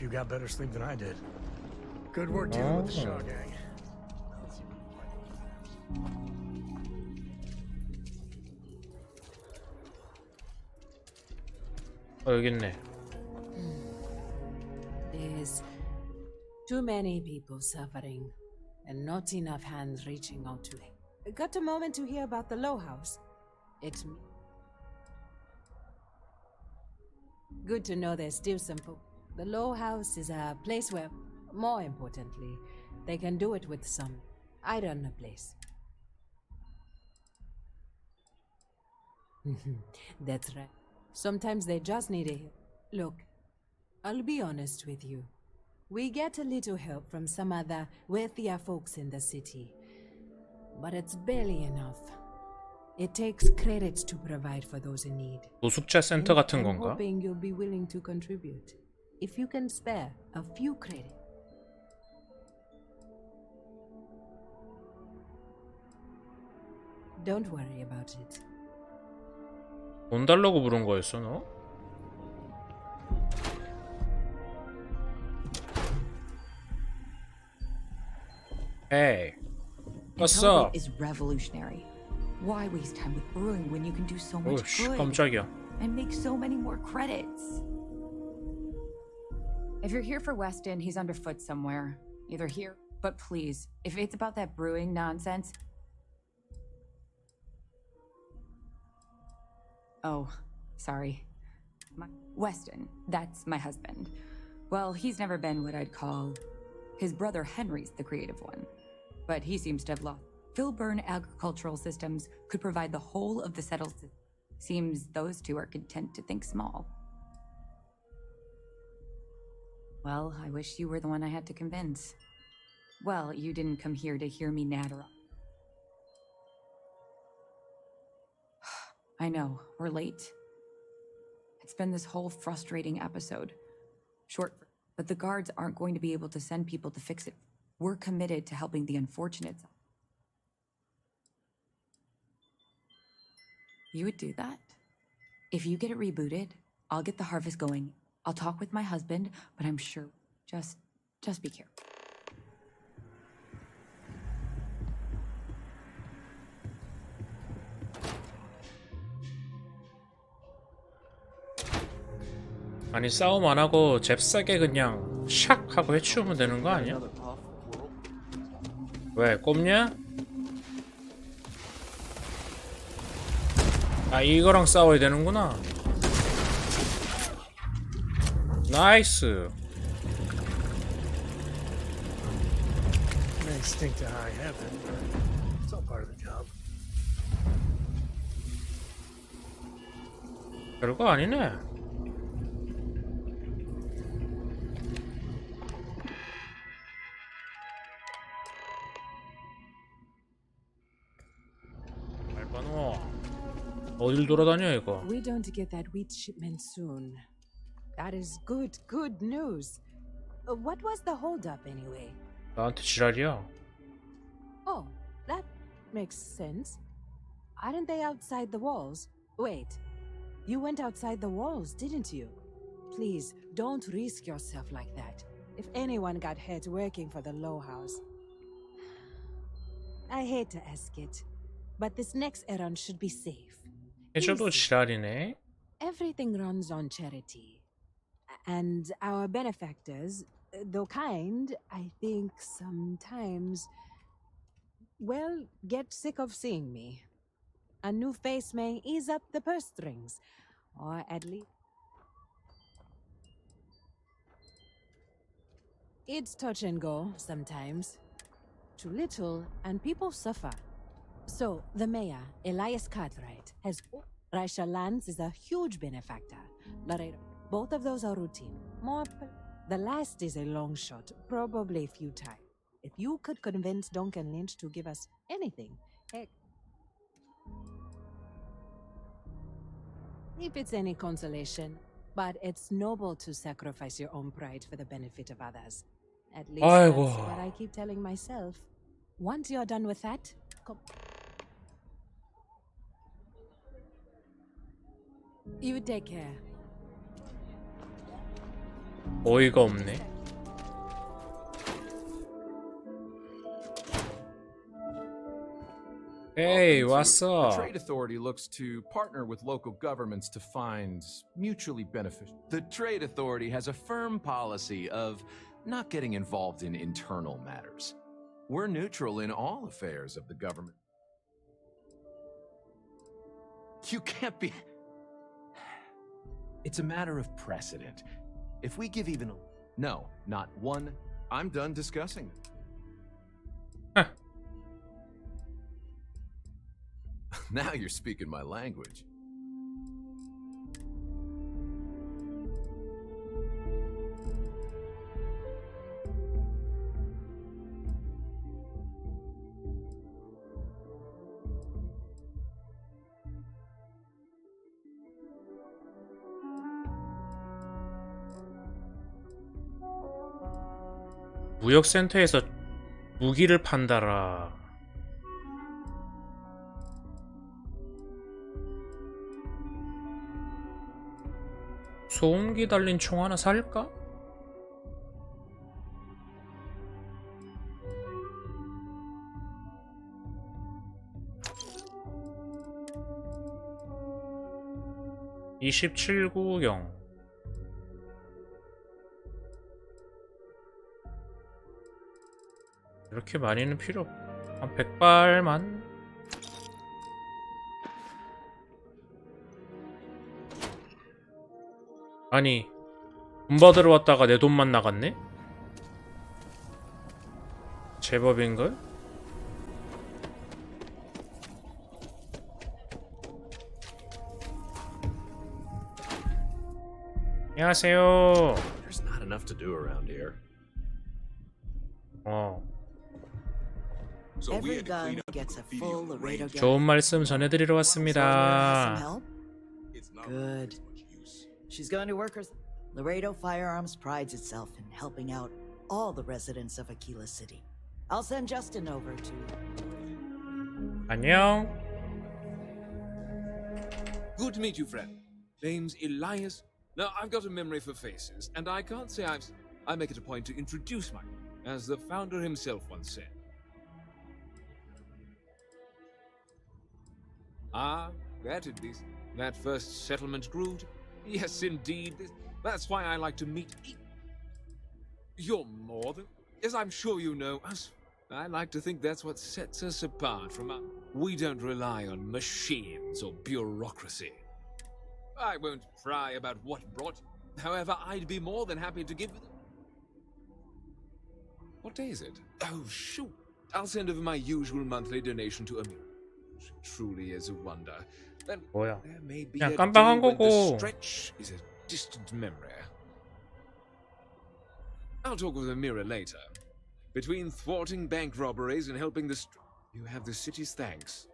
you got better sleep than I did. Good work dealing with the Shaw gang. 여기 있네. There's too many people suffering, and not enough hands reaching out to it. Got a moment to hear about the Low House? It's me. Good to know there's still some folk. The Low House is a place where, more importantly, they can do it with some. I run the place. That's right. Sometimes they just need a help. Look, I'll be honest with you. We get a little help from some other wealthier folks in the city, but it's barely enough. It takes credits to provide for those in need. 노숙자 센터 같은 I'm 건가? hoping you'll be willing to contribute. If you can spare a few credits. Don't worry about it. 돈 달라고 부른 거였어 너? Hey, what's Intelligent up? is revolutionary. Why waste time with brewing when you can do so much 오씨 good 깜짝이야. and make so many more credits? If you're here for Weston, he's underfoot somewhere. Either here, but please, if it's about that brewing nonsense. Oh, sorry. Weston, that's my husband. Well, he's never been what I'd call. His brother Henry's the creative one, but he seems to have lost. Filburn agricultural systems could provide the whole of the settled. Seems those two are content to think small. Well, I wish you were the one I had to convince. Well, you didn't come here to hear me natter up. I know, we're late. It's been this whole frustrating episode. Short, but the guards aren't going to be able to send people to fix it. We're committed to helping the unfortunates. You would do that? If you get it rebooted, I'll get the harvest going. I'll talk with my husband, but I'm sure. Just be careful. 아니 싸움 안 하고 잽싸게 그냥 샥 하고 해치우면 되는 거 아니야? 왜 꼽냐? 아 이거랑 싸워야 되는구나. 나이스. May stink to high heaven, but it's all part of the job. 별거 아니네. 말반호. 어딜 돌아다녀 이거? We don't get that wheat shipment soon. That is good news. What was the holdup anyway? 나한테 지랄이야. Oh, that makes sense. Aren't they outside the walls? Wait, you went outside the walls, didn't you? Please, don't risk yourself like that. If anyone got hurt working for the Low House. I hate to ask it, but this next errand should be safe. 해줘도 Easy. 지랄이네. Everything runs on charity. And our benefactors, though kind, I think sometimes, well, get sick of seeing me. A new face may ease up the purse strings, or at least... It's touch and go sometimes. Too little, and people suffer. So, the mayor, Elias Cartwright, has... Raisha Lands is a huge benefactor. Laredo. Both of those are routine. The last is a long shot, probably futile. If you could convince Duncan Lynch to give us anything, heck. If it's any consolation, but it's noble to sacrifice your own pride for the benefit of others. At least that's what I keep telling myself. Once you're done with that, come. You take care. 어이가 없네. Hey, what's The up? trade authority looks to partner with local governments to find mutually beneficial. The trade authority has a firm policy of not getting involved in internal matters. We're neutral in all affairs of the government. You can't be. It's a matter of precedent. If we give even a. No, not one. I'm done discussing. Huh. Now you're speaking my language. 무역센터에서 무기를 판다라. 소음기 달린 총 하나 살까? (27구경) 이렇게 많이는 필요 없고 한 100발만. 아니 돈 받으러 왔다가 내 돈만 나갔네? 제법인걸? 안녕하세요. There's not enough to do around here. Every gun gets a full Laredo gun. 좋은 말씀 전해드리러 왔습니다. Some help? Good. She's going to work her. Laredo Firearms prides itself in helping out all the residents of Aquila City. I'll send Justin over to. 안녕. Good to meet you, friend. Name's Elias. Now, I've got a memory for faces, and I can't say I make it a point to introduce myself, as the founder himself once said. Ah, that it is. That first settlement grew. Yes, indeed. That's why I like to meet. You're more than, as I'm sure you know, us. I like to think that's what sets us apart from us. We don't rely on machines or bureaucracy. I won't pry about what brought. However, I'd be more than happy to give. What day is it? Oh, shoot! I'll send over my usual monthly donation to Amir. She truly is a wonder. Then 뭐야? there may be 그냥 a 깜빡한 day when the 거고. stretch is a distant memory. I'll talk with Amira later. Between thwarting bank robberies and helping the you have the city's thanks.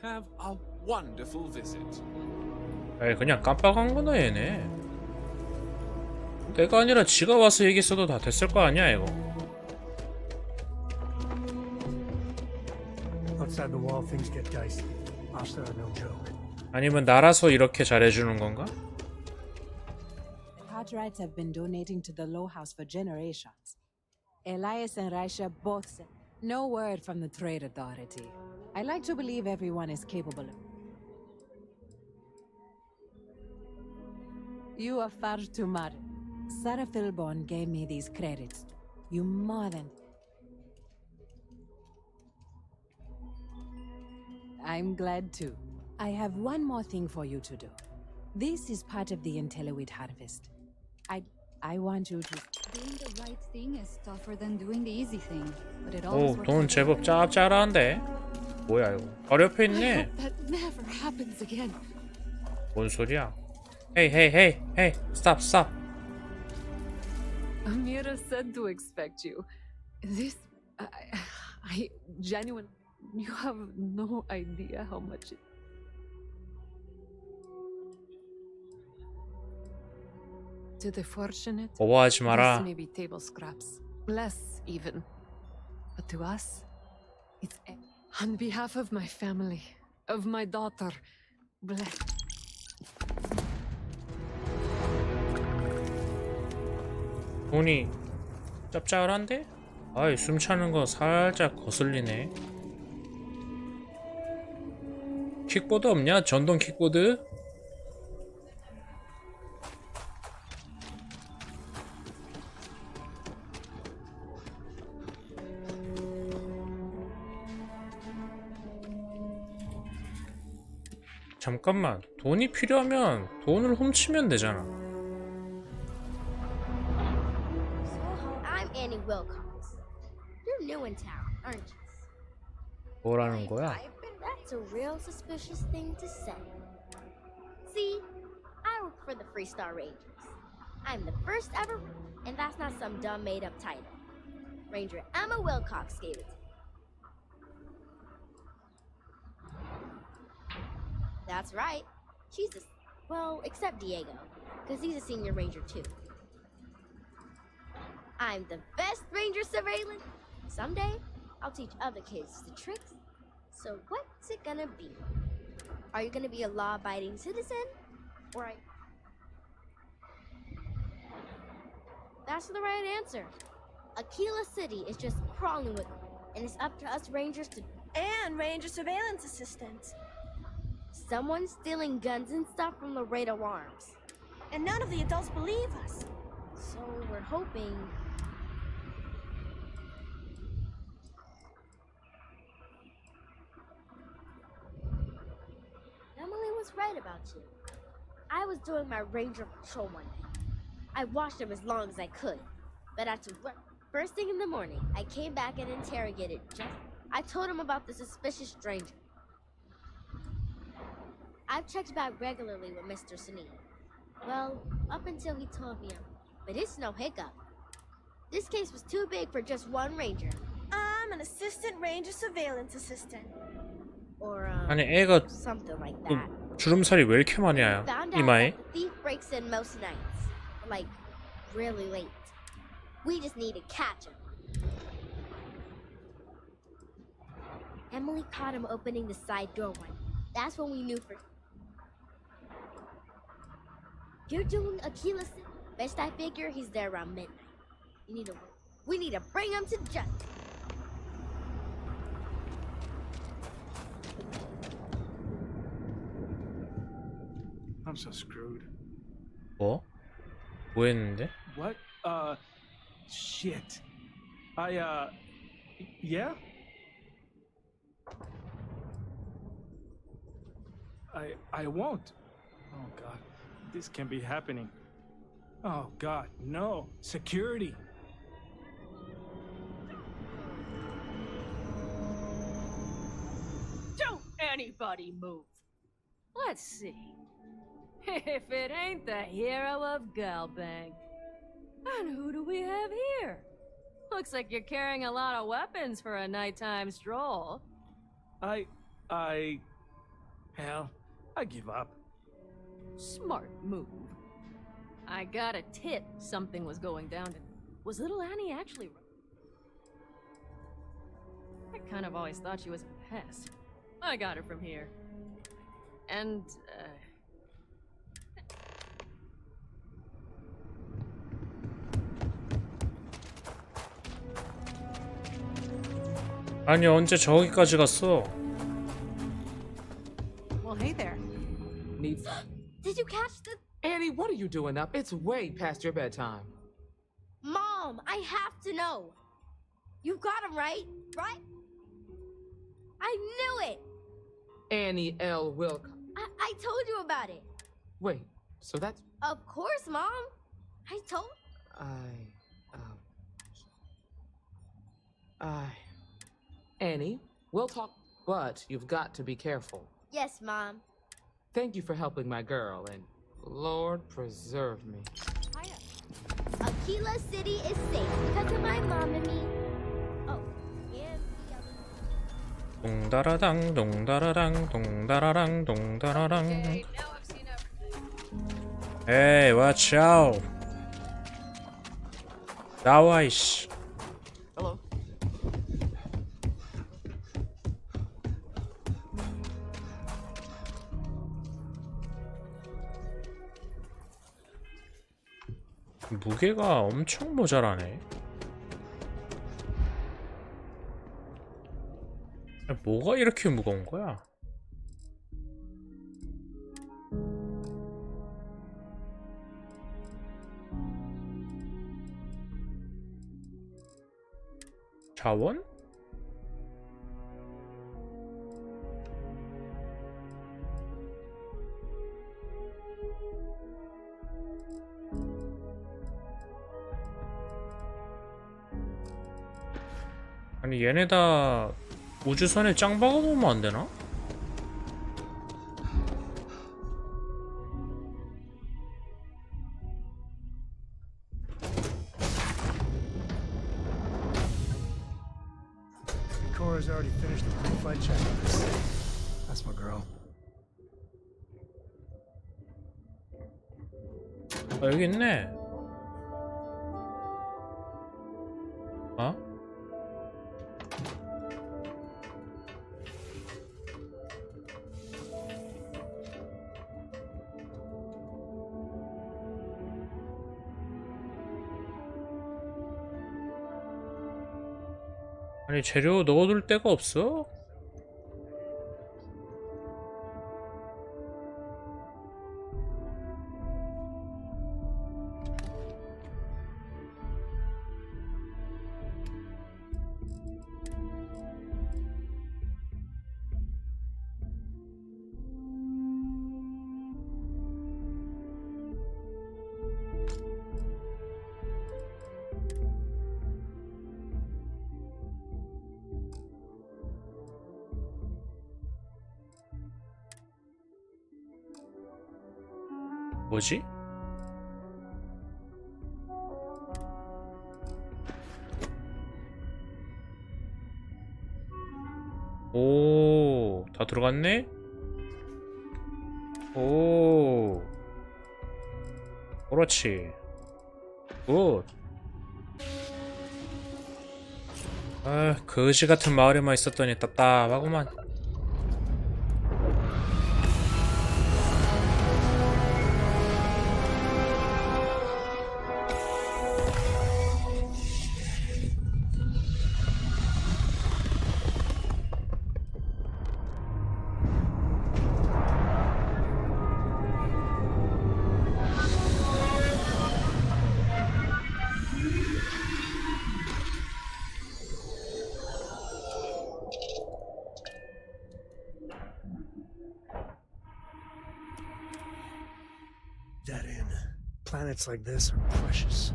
Have a wonderful visit. 에이, 그냥 깜빡한 거나 얘네. 내가 아니라 지가 와서 얘기했어도 다 됐을 거 아니야 이거. Outside the wall, things get dicey. Hostile are no joke. 아니면 나라서 이렇게 잘해주는 건가? The Cartwrights have been donating to the Low House for generations. Elias and Raisha both said no word from the Trade Authority. I like to believe everyone is capable of. You are far too modern. Sarah Philborn gave me these credits. You more than. I'm glad too. I have one more thing for you to do. This is part of the Intelliwit harvest. I want you to. Doing the right thing is tougher than doing the easy thing, but it 오, always works 돈 out 제법 well. 짭짤한데? 뭐야 이거? 바로 옆에 I 있네. hope that never happens again. 뭔 소리야? Hey, hey, hey, hey! Stop, stop! Amira said to expect you. This, I genuinely, you have no idea how much it. To the fortunate, 오버하지 this 마라. may be table scraps, less even. But to us, it's on behalf of my family, of my daughter. Bless. 돈이 짭짤한데? 아이 숨 차는 거 살짝 거슬리네. 킥보드 없냐? 전동 킥보드? 잠깐만, 돈이 필요하면 돈을 훔치면 되잖아. I'm Annie Wilcox. You're new in town, aren't you? 뭐라는 거야? That's a real suspicious thing to say. See, I work for the Freestar Rangers. I'm the first ever, and that's not some dumb made-up title. Ranger Emma Wilcox gave it to me. That's right. She's a... well, except Diego, because he's a senior ranger too. I'm the best ranger surveillance. Someday, I'll teach other kids the tricks. So what's it gonna be? Are you gonna be a law-abiding citizen? Or That's the right answer. Aquila City is just crawling with them, and it's up to us rangers to... And ranger surveillance assistants. Someone's stealing guns and stuff from Laredo Arms. And none of the adults believe us. So we're hoping... Emily was right about you. I was doing my ranger patrol one day. I watched him as long as I could. But after work, first thing in the morning, I came back and interrogated Jeff. I told him about the suspicious stranger. I've checked back regularly with Mr. Sunil. Well, up until he told me, but it's no hiccup. This case was too big for just one ranger. I'm an assistant ranger surveillance assistant. Or, 아니 애가 something like that. 주름살이 왜 이렇게 많이 나요? Found out 이마에? that the thief breaks in most nights. Like, really late. We just need to catch him. Emily caught him opening the side door one. That's when we knew for... You're doing Aquila City. Best I figure he's there around midnight. We need to bring him to justice. I'm so screwed. 뭐? 뭐 했는데? What? Shit. Yeah? I won't. Oh, God. This can't be happening. Oh, God, no. Security. Don't anybody move. Let's see. If it ain't the hero of Galbang. And who do we have here? Looks like you're carrying a lot of weapons for a nighttime stroll. Hell, I give up. Smart move. I got a tip something was going down. Was little Annie actually... I kind of always thought she was a pest. I got her from here. And, 아니 언제 저기까지 갔어? Well, hey there. Did you catch the... Annie, what are you doing up? It's way past your bedtime. Mom, I have to know. You got him right? Right? I knew it! Annie L. Wilcox. I told you about it. Wait, so that's... Of course, Mom. I told... Annie, we'll talk, but you've got to be careful. Yes, Mom. Thank you for helping my girl, and Lord preserve me. Aquila City is safe because of my mom and me. Oh, and the other... 동다라당 동다라랑 동다라랑 동다라랑. Hey, watch out. 나와 이씨. Hello. 무게가 엄청 모자라네. 뭐가 이렇게 무거운 거야? 자원? 아니 얘네 다 우주선에 짱 박아놓으면 안 되나? Cora's already finished the pre-flight checklist. That's my girl. 아 여기 있네. 어? 아니 재료 넣어둘 데가 없어? 뭐지? 오, 다 들어갔네? 오, 그렇지. 굿. 아, 거지 같은 마을에만 있었더니 답답하구만. Dead end. Planets like this are precious.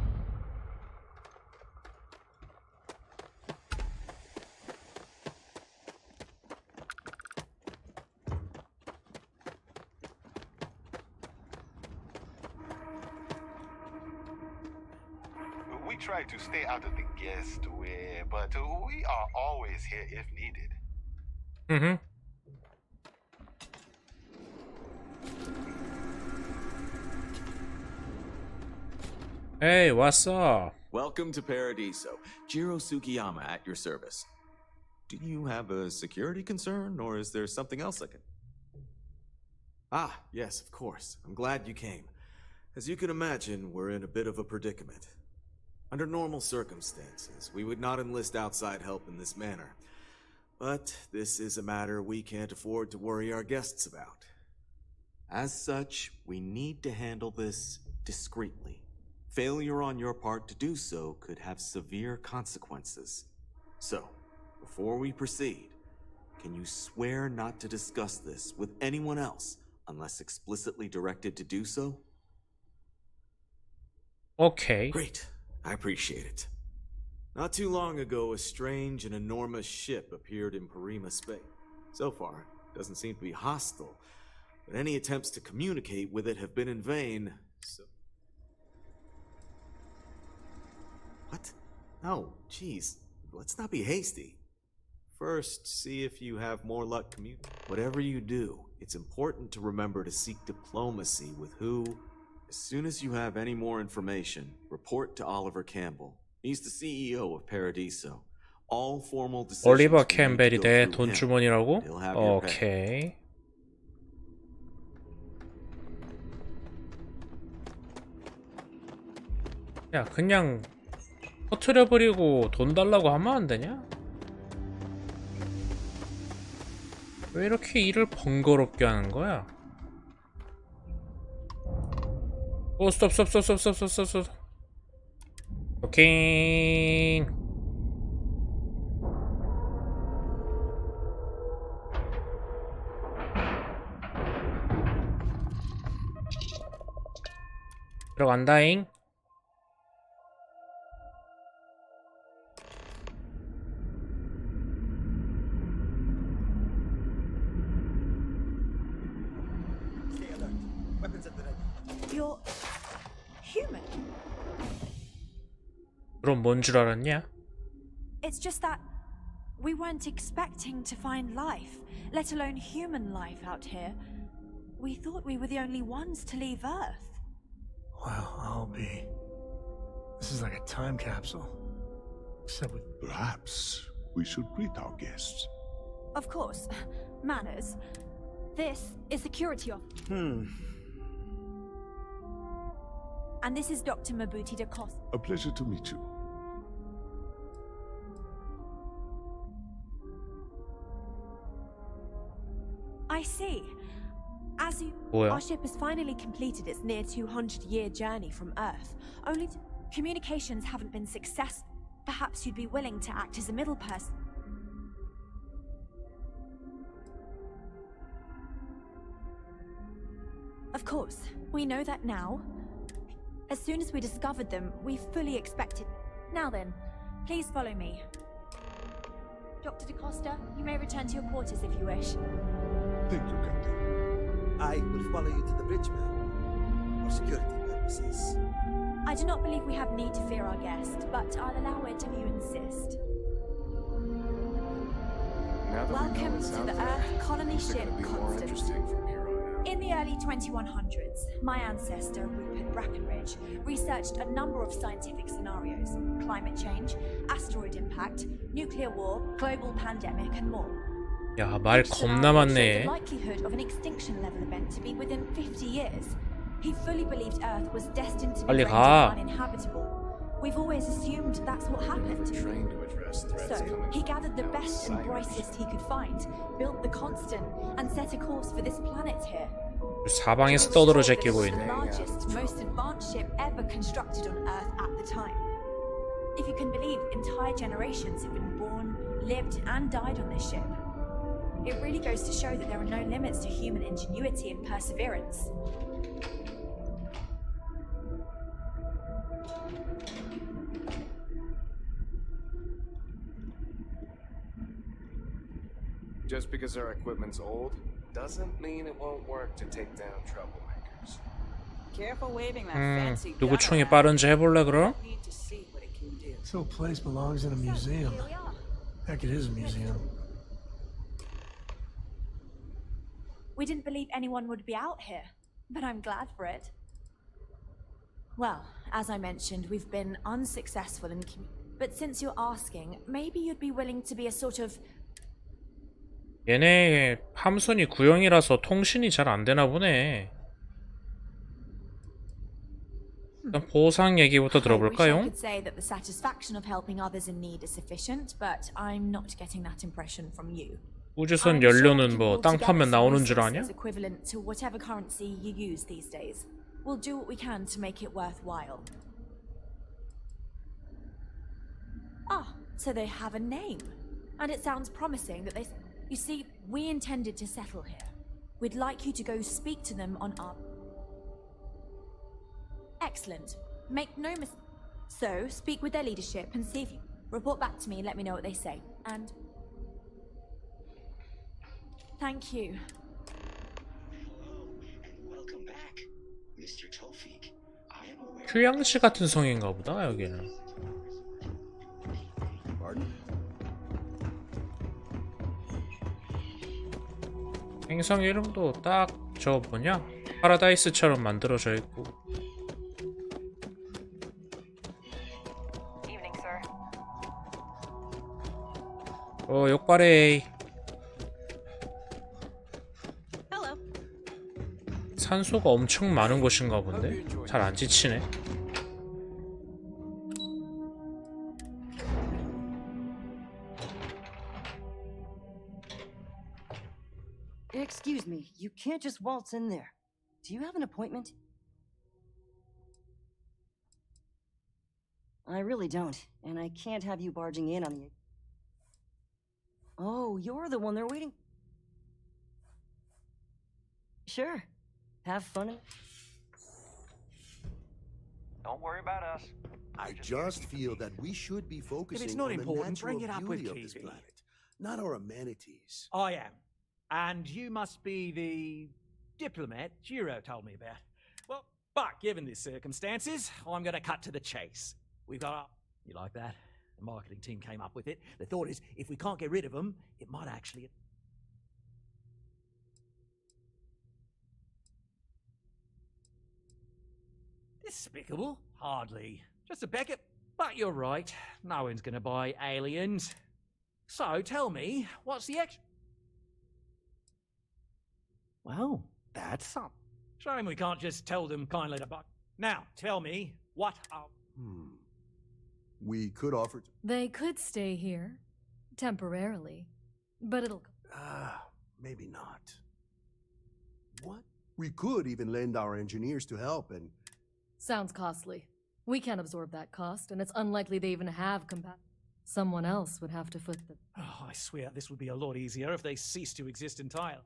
We try to stay out of the guest way, but we are always here if needed. Mm-hmm. Hey, what's up? Welcome to Paradiso. Jiro Sukiyama at your service. Do you have a security concern, or is there something else I can... Ah, yes, of course. I'm glad you came. As you can imagine, we're in a bit of a predicament. Under normal circumstances, we would not enlist outside help in this manner. But this is a matter we can't afford to worry our guests about. As such, we need to handle this discreetly. Failure on your part to do so could have severe consequences. So, before we proceed, can you swear not to discuss this with anyone else unless explicitly directed to do so? Okay. Great. I appreciate it. Not too long ago, a strange and enormous ship appeared in Parima space. So far, it doesn't seem to be hostile, but any attempts to communicate with it have been in vain, so... What? No, geez. Let's not be hasty. First, see if you have more luck communicating. Whatever you do, it's important to remember to seek diplomacy with who... As soon as you have any more information, report to Oliver Campbell. He's the CEO of Paradiso. All formal decisions... 올리버 캠벨이 내 돈주머니라고? 오케이. 야, 그냥 터트려버리고 돈 달라고 하면 안 되냐? 왜 이렇게 일을 번거롭게 하는 거야? 오, 스톱. 오케이. 들어간다잉. You're human. 그럼 뭔 줄 알았냐? It's just that we weren't expecting to find life, let alone human life out here. We thought we were the only ones to leave Earth. Well, I'll be. This is like a time capsule. Except with. Perhaps we should greet our guests. Of course. Manners. This is security officer. And this is Dr. Mabuti da Costa. A pleasure to meet you. I see. As you... 뭐야? Our ship has finally completed its near 200-year journey from Earth. Only communications haven't been successful. Perhaps you'd be willing to act as a middle person. Of course, we know that now. As soon as we discovered them, we fully expected. Now then, please follow me. Dr. da Costa, you may return to your quarters if you wish. Thank you, Captain. I will follow you to the bridge, ma'am. For security purposes. I do not believe we have need to fear our guest, but I'll allow it if you insist. Welcome to the Earth colony ship Constance. In the early 2100s, my ancestor, Rupert Brackenridge, researched a number of scientific scenarios: climate change, asteroid impact, nuclear war, global pandemic, and more. 야, 말 겁나 많네. The likelihood of an extinction level event to be within 50 years. He fully believed Earth was destined to be 빨리 rendered 가. uninhabitable. We've always assumed that's what happened. So, he gathered the best and brightest he could find, built the Constant, and set a course for this planet here. 사방에서 떠들어 제끼고 The 있네. largest, most advanced ship ever constructed on Earth at the time. If you can believe, entire generations have been born, lived, and died on this ship. It really goes to show that there are no limits to human ingenuity and perseverance. Just because our equipment's old doesn't mean it won't work to take down troublemakers. Careful waving that fancy 누구 총이 빠른지 해볼래 그럼? need to see what it can do. This whole place belongs in a museum. Heck, it is a museum. We didn't believe anyone would be out here, but I'm glad for it. Well, as I mentioned, we've been unsuccessful in but since you're asking, maybe you'd be willing to be a sort of 얘네 함선이 구형이라서 통신이 잘 안 되나 보네. 일단 보상 얘기부터 I 들어볼까요? could say that the satisfaction of helping others in need is sufficient, but I'm not getting that impression from you. 우주선 연료는 뭐 땅 파면 나오는 줄 아냐? Is equivalent to whatever currency you use these days. We'll do what we can to make it worthwhile. Ah, so they have a name, and it sounds promising that they. You see, we intended to settle here. We'd like you to go speak to them on our. Excellent. Make no mistake. So, speak with their leadership and see if you report back to me and let me know what they say. And thank you. Welcome back, Mr. Tawfiq. I am aware. 휴양지 같은 성인가 보다 여기는. 행성 이름도 딱 저 뭐냐? 파라다이스처럼 만들어져 있고. Evening, sir. 욕바레이. Hello. 산소가 엄청 많은 곳인가 본데? 잘 안 지치네. Excuse me, you can't just waltz in there. Do you have an appointment? I really don't, and I can't have you barging in on the... Oh, you're the one they're waiting... Sure. Have fun. Don't worry about us. I just feel that we should be focusing If it's not on important, the natural bring it up with beauty of this Kiwi. planet, not our amenities. I am. And you must be the diplomat Jiro told me about. Well, but given the circumstances, I'm going to cut to the chase. We've got a... You like that? The marketing team came up with it. The thought is, if we can't get rid of them, it might actually... Despicable? Hardly. Just a Beckett. But you're right. No one's going to buy aliens. So tell me, what's the extra? Well, that's something. Shame we can't just tell them kindly to buck. Now, tell me, what are... We could offer... They could stay here. Temporarily. But it'll... Maybe not. What? We could even lend our engineers to help and... Sounds costly. We can't absorb that cost, and it's unlikely they even have Someone else would have to foot the... Oh, I swear this would be a lot easier if they ceased to exist entirely.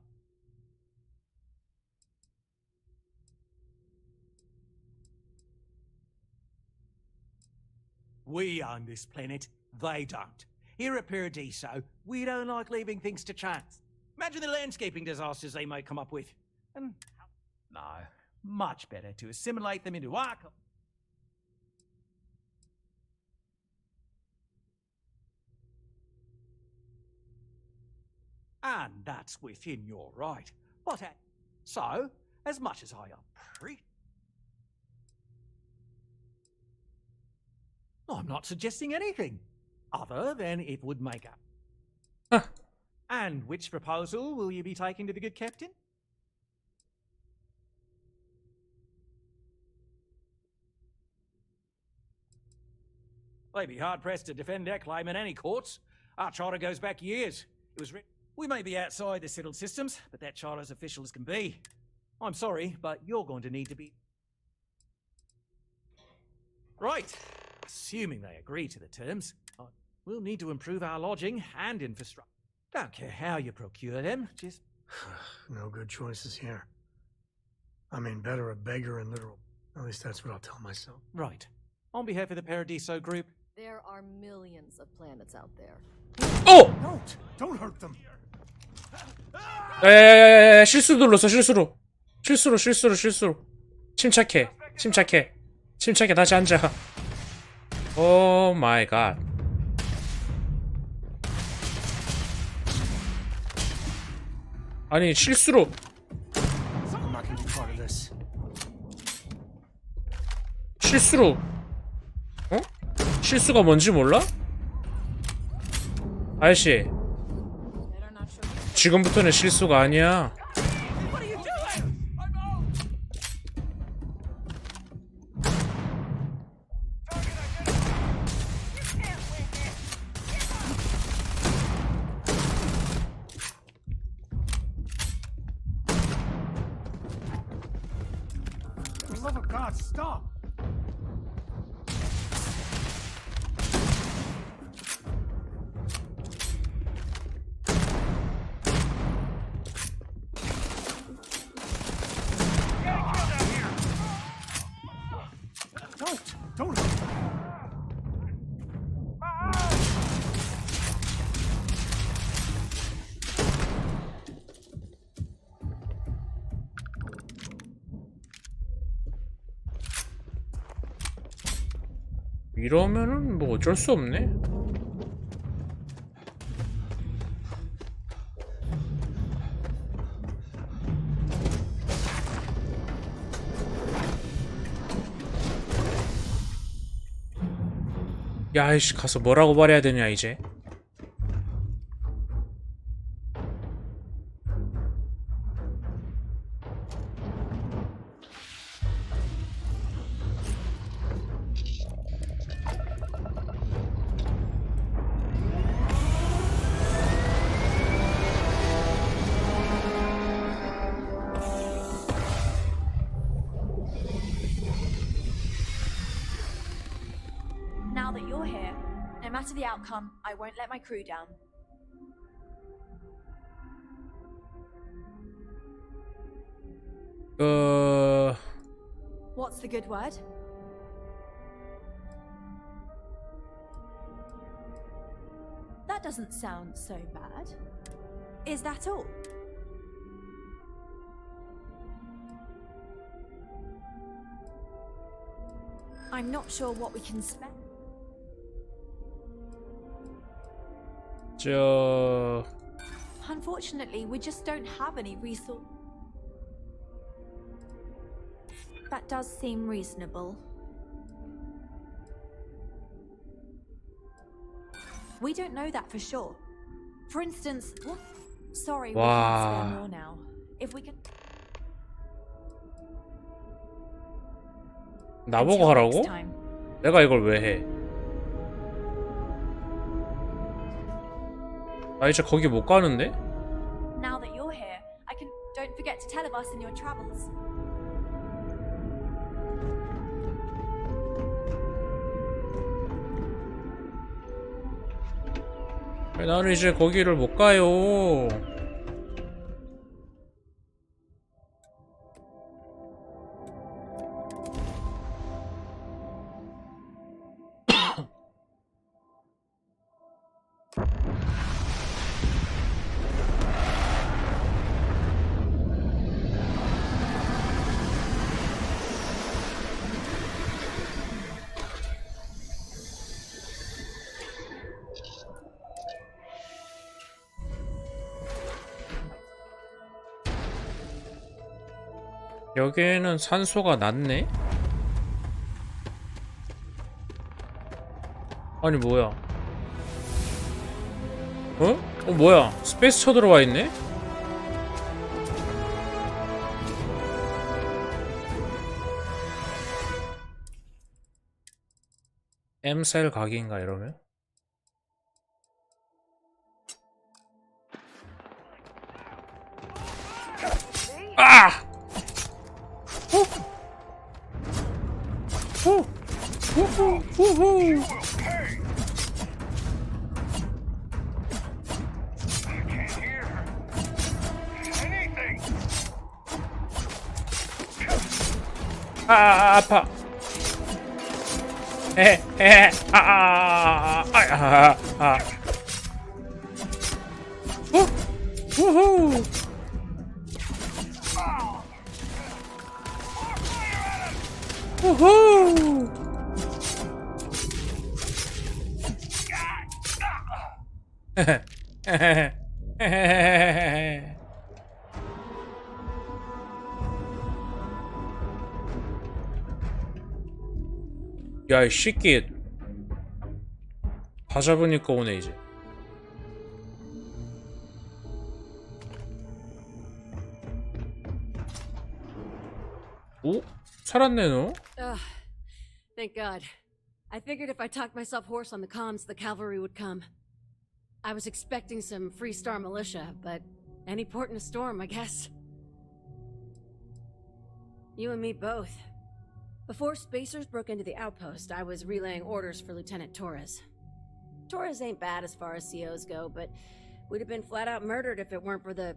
We own this planet, they don't. Here at Paradiso, we don't like leaving things to chance. Imagine the landscaping disasters they may come up with. And no, much better to assimilate them into our... And that's within your right. But so, as much as I appreciate... I'm not suggesting anything, other than it would make up. Huh. And which proposal will you be taking to the good captain? They'd be hard-pressed to defend their claim in any courts. Our charter goes back years. It was written... We may be outside the settled systems, but that charter as official as can be. I'm sorry, but you're going to need to be... Right. Assuming they agree to the terms, we'll need to improve our lodging and infrastructure. Don't care how you procure them, just... No good choices here. I mean, better a beggar in literal... At least that's what I'll tell myself. Right. On behalf of the Paradiso group... There are millions of planets out there. Oh! Don't hurt them. 야야야야야 실수 눌렀어 실수로 침착해 다시 앉아. 오 마이 갓. 아니 실수로 어? 실수가 뭔지 몰라? 아저씨 지금부터는 실수가 아니야. For the love of God, stop! Don't. 이러면은 뭐 어쩔 수 없네. 야이씨 가서 뭐라고 말해야 되냐 이제. Now that you're here, no matter the outcome, I won't let my crew down. What's the good word? That doesn't sound so bad. Is that all? I'm not sure what we can spend. Unfortunately, we just don't have any resources. That does seem reasonable. We don't know that for sure. For instance, what? Sorry, we can't spare more now. If we can. 나보고 하라고? 내가 이걸 왜 해? 나 이제 거기 못 가는데? Now that you're here, I can. Don't forget to tell of us in your travels. 나는 이제 거기를 못 가요. 여기에는 산소가 낮네? 아니 뭐야? 어? 뭐야? 스페이스 쳐들어와 있네? M셀 각인가 이러면? 아! 후후. 아파. 후후. 우후! 야, 이 새끼. 다 잡으니까 오네, 이제. 오? 살았네, 너? Thank God. I figured if I talked myself hoarse on the comms, the cavalry would come. I was expecting some Free Star militia, but any port in a storm, I guess. You and me both. Before Spacers broke into the outpost, I was relaying orders for Lieutenant Torres. Torres ain't bad as far as COs go, but we'd have been flat out murdered if it weren't for the,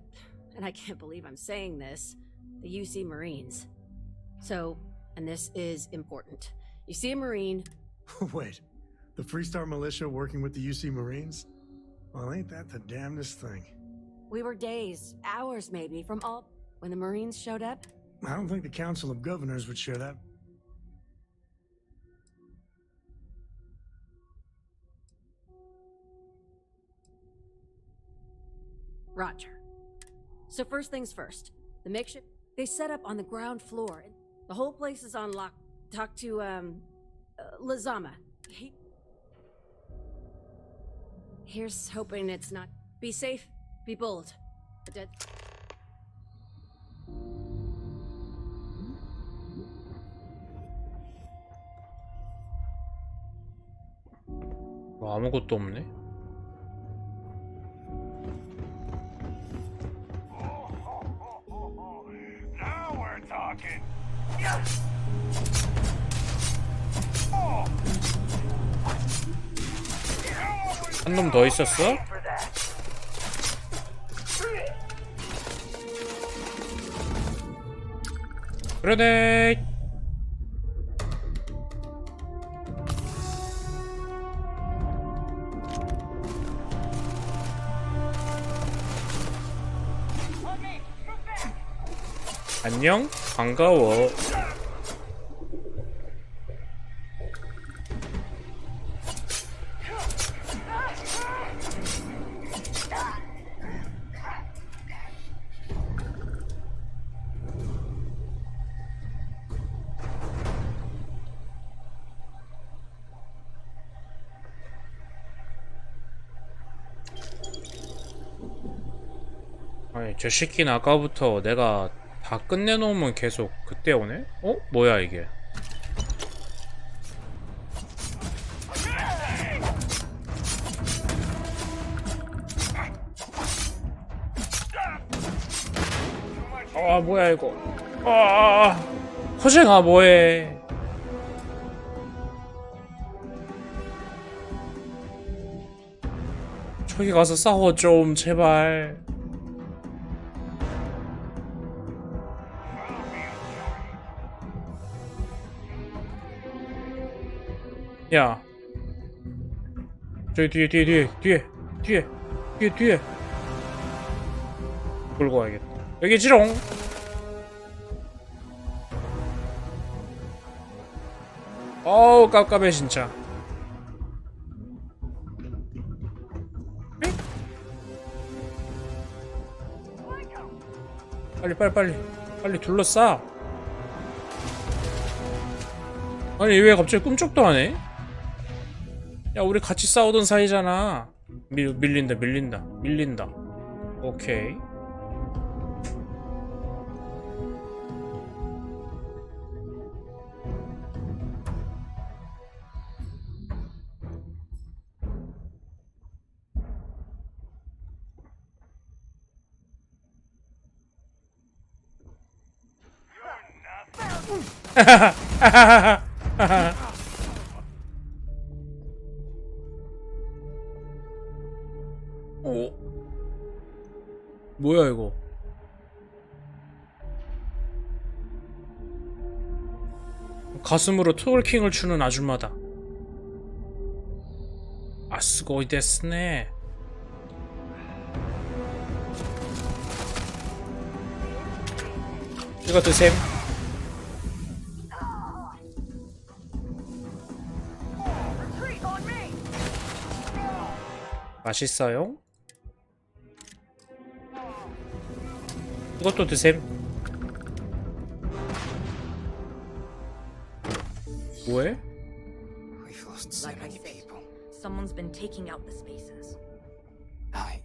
and I can't believe I'm saying this, the UC Marines. So, and this is important. You see a Marine... Wait, the Freestar Militia working with the UC Marines? Well, ain't that the damnedest thing? We were days, hours maybe, from all... When the Marines showed up? I don't think the Council of Governors would share that. Roger. So first things first. The makeshift... They set up on the ground floor. The whole place is on lock. Talk to, Lazama. Here's hoping it's not... Be safe. Be bold. The dead... 아무것도 없네. Now we're talking. 한 놈 더 있었어? 그러네. 안녕? 반가워. 아니, 저 새끼는 아까부터 내가 다 끝내놓으면 계속 그때 오네? 어? 뭐야 이게? 아 뭐야 이거? 아 허쟁아 뭐해? 저기 가서 싸워 좀 제발. 야 저기 뒤에 끌고 와야겠다. 여기 지롱. 어우 깝깝해 진짜. 빨리 둘러싸. 아니 왜 갑자기 꿈쩍도 안 해? 야 우리 같이 싸우던 사이잖아. 밀린다. 오케이. 오. 뭐야 이거? 가슴으로 트월킹을 추는 아줌마다. 아스고이 데스네. 이거 드셈. 맛있어요? 이것도 드셈. 뭐해? Like I said, someone's been taking out the spacers. I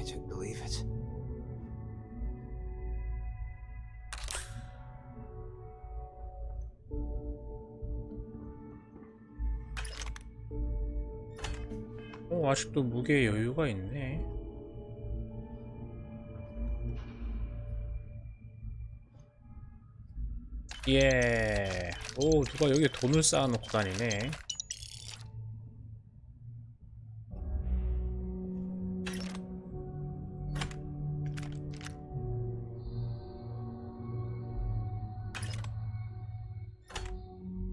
don't believe it. 아직도 무게에 여유가 있네. 예. 오, 누가 여기 돈을 쌓아놓고 다니네.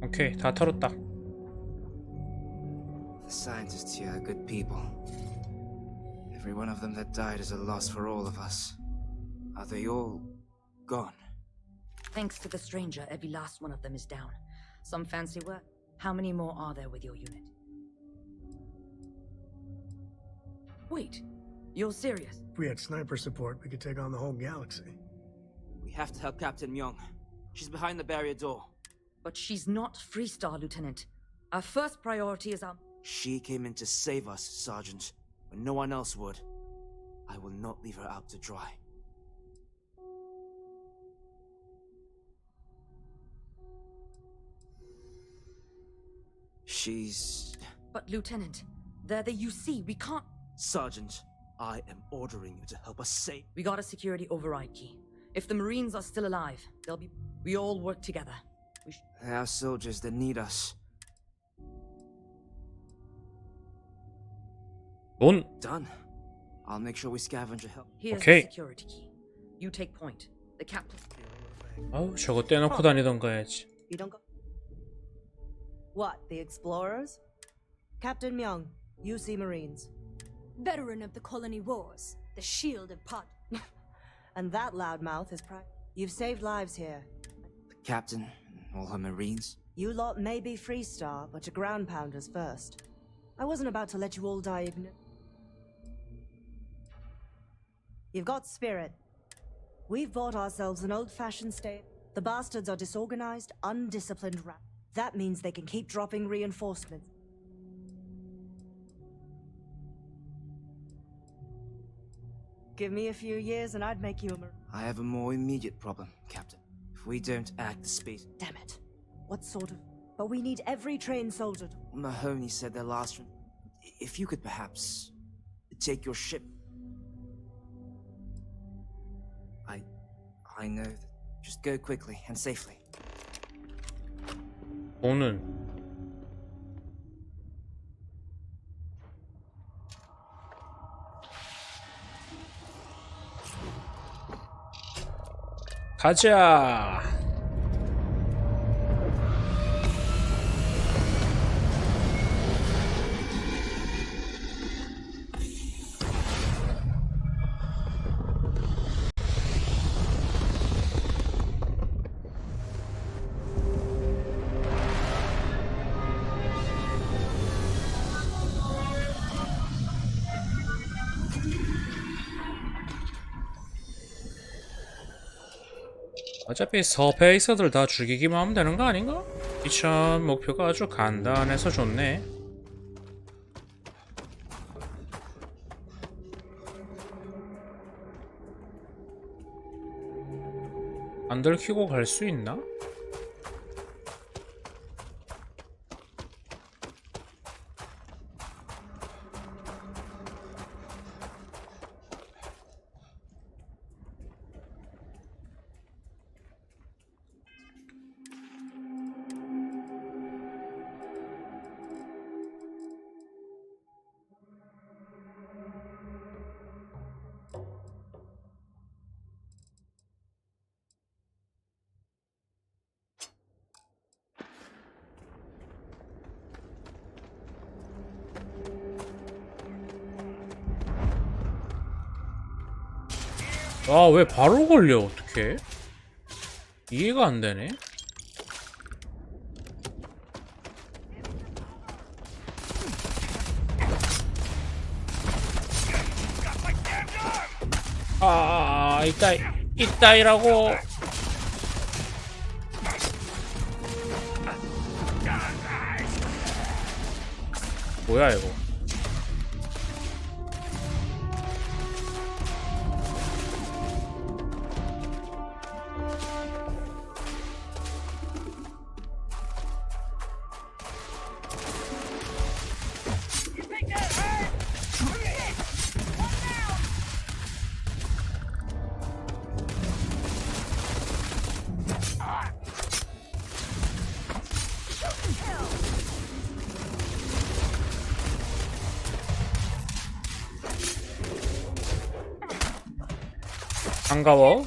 오케이, 다 털었다. The scientists here are good people. Every one of them that died is a loss for all of us. Are they all gone? Thanks to the stranger, every last one of them is down. Some fancy work. How many more are there with your unit? Wait, you're serious? If we had sniper support, we could take on the whole galaxy. We have to help Captain Myung. She's behind the barrier door. But she's not Freestar, Lieutenant. Our first priority is our... She came in to save us, Sergeant, when no one else would. I will not leave her out to dry. She's... But, Lieutenant, they're the UC. We can't... Sergeant, I am ordering you to help us save... We got a security override key. If the Marines are still alive, they'll be... We all work together. There are soldiers that need us. 넌 Done. I'll make sure we scavenge your help. Here's Okay. the security key. You take point. The captain. 아우 저거 떼놓고 다니던가 해야지. You don't go. What, the explorers? Captain Myung, UC Marines. Veteran of the colony wars, the shielded pod. And that loudmouth is You've saved lives here. The captain and all her marines. You lot may be Freestar, but you're ground pounders first. I wasn't about to let you all die ignorant. You've got spirit. We've bought ourselves an old-fashioned state. The bastards are disorganized, undisciplined rat. That means they can keep dropping reinforcements. Give me a few years and I'd make you a Marine. I have a more immediate problem, Captain. If we don't act, the space... Damn it. What sort of... But we need every trained soldier to... Mahoney said their last one. If you could perhaps... take your ship... I know that. Just go quickly and safely. 돈은 가자. 어차피 서페이서들 다 죽이기만 하면 되는 거 아닌가? 미션 목표가 아주 간단해서 좋네. 안 들키고 갈 수 있나? 아, 왜 바로 걸려, 어떡해? 이해가 안 되네. 이따이라고. 뭐야, 이거. 반가워.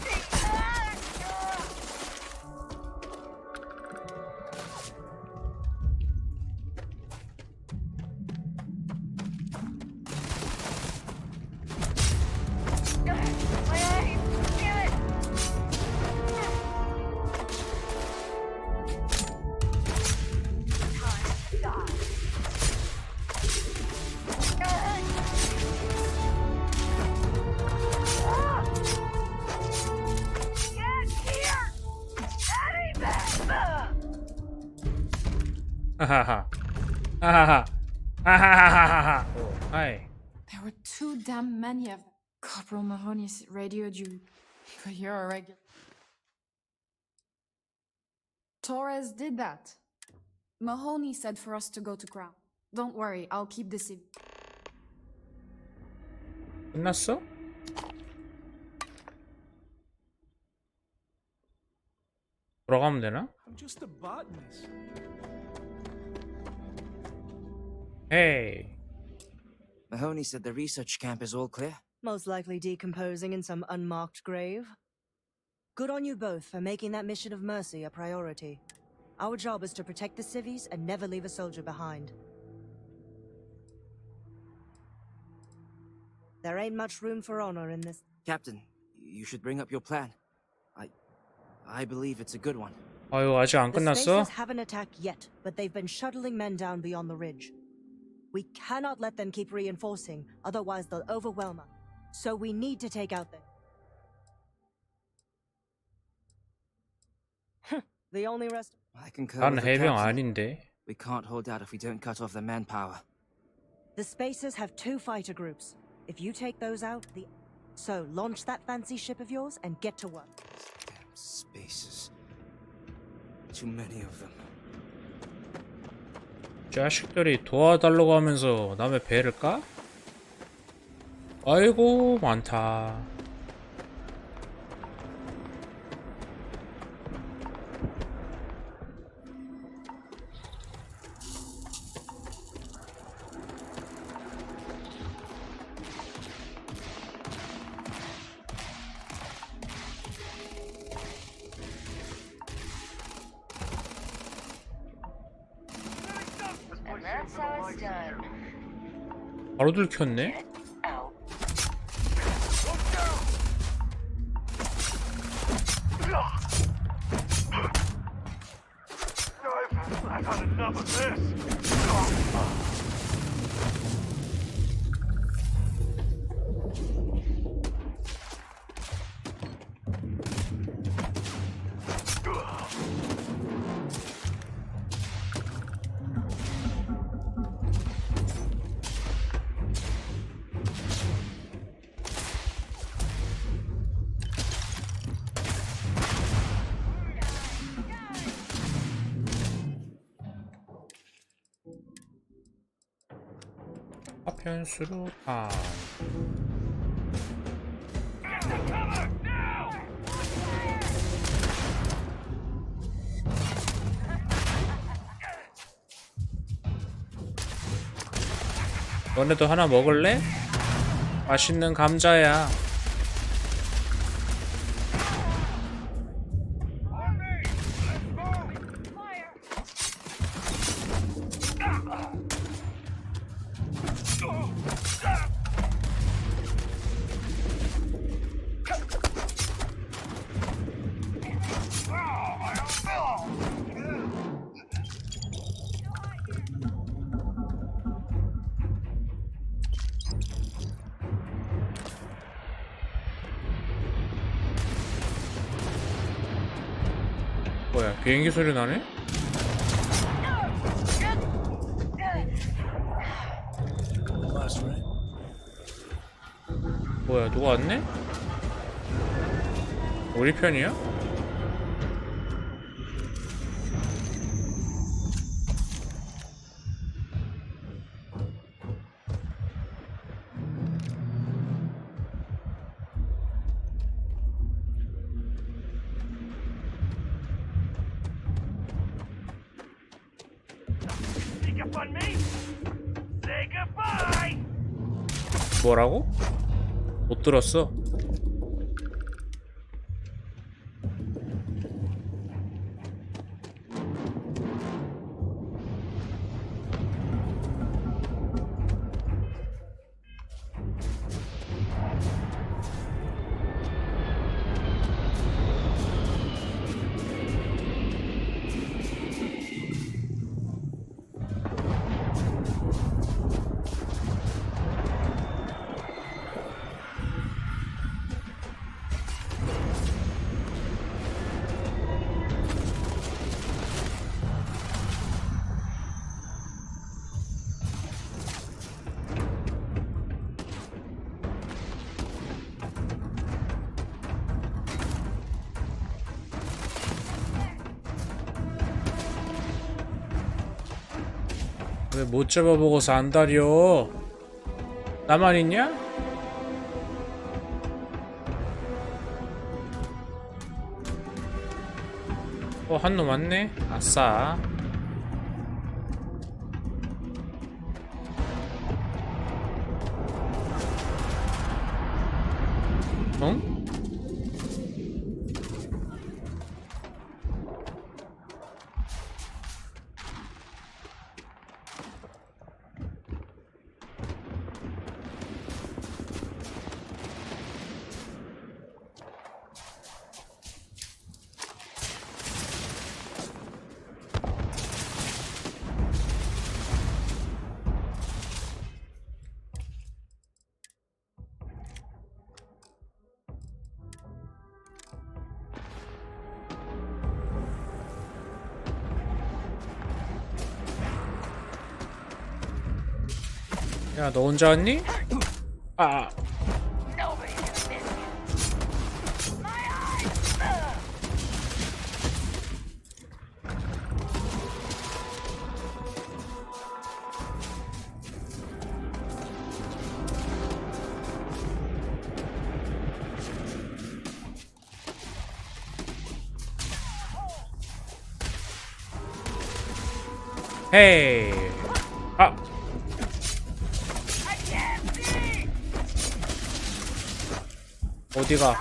하하하. 하하하. 하하하하하. 오, 하이. There were too damn many of them. Corporal Mahoney's radioed you, but you're a regular. Torres did that. Mahoney said for us to go to Crown. Don't worry, I'll keep the civil. 끝났어? 돌아가면 되나? I'm just a botanist. 헤이. Mahoney said the research camp is all clear. Most likely decomposing in some unmarked grave. Good on you both for making that mission of mercy a priority. Our job is to protect the civvies and never leave a soldier behind. There ain't much room for honor in this. Captain, you should bring up your plan. I believe it's a good one. 아유, 아직 안 The 끝났어? Spacers haven't attacked yet, but they've been shuttling men down beyond the ridge. We cannot let them keep reinforcing, otherwise they'll overwhelm us. So we need to take out the only rest. I concur 난 with the 해병 captain. 아닌데. We can't hold out if we don't cut off the manpower. The Spacers have 2 fighter groups. If you take those out, So launch that fancy ship of yours and get to work. Damn Spacers. Too many of them. 자식들이 도와달라고 하면서 남의 배를 까? 아이고 많다. 바로 들켰네? I've had enough of this. 파편수류탄. 너네도 하나 먹을래? 맛있는 감자야. 뭐야, 비행기 소리 나네? 뭐야, 누가 왔네? 우리 편이야? 뭐라고? 못 들었어. 왜 못 잡아보고서 안달이여? 나만 있냐? 한 놈 왔네? 아싸. 야, 너 혼자 왔니? 아. 헤이. 아. 어디가?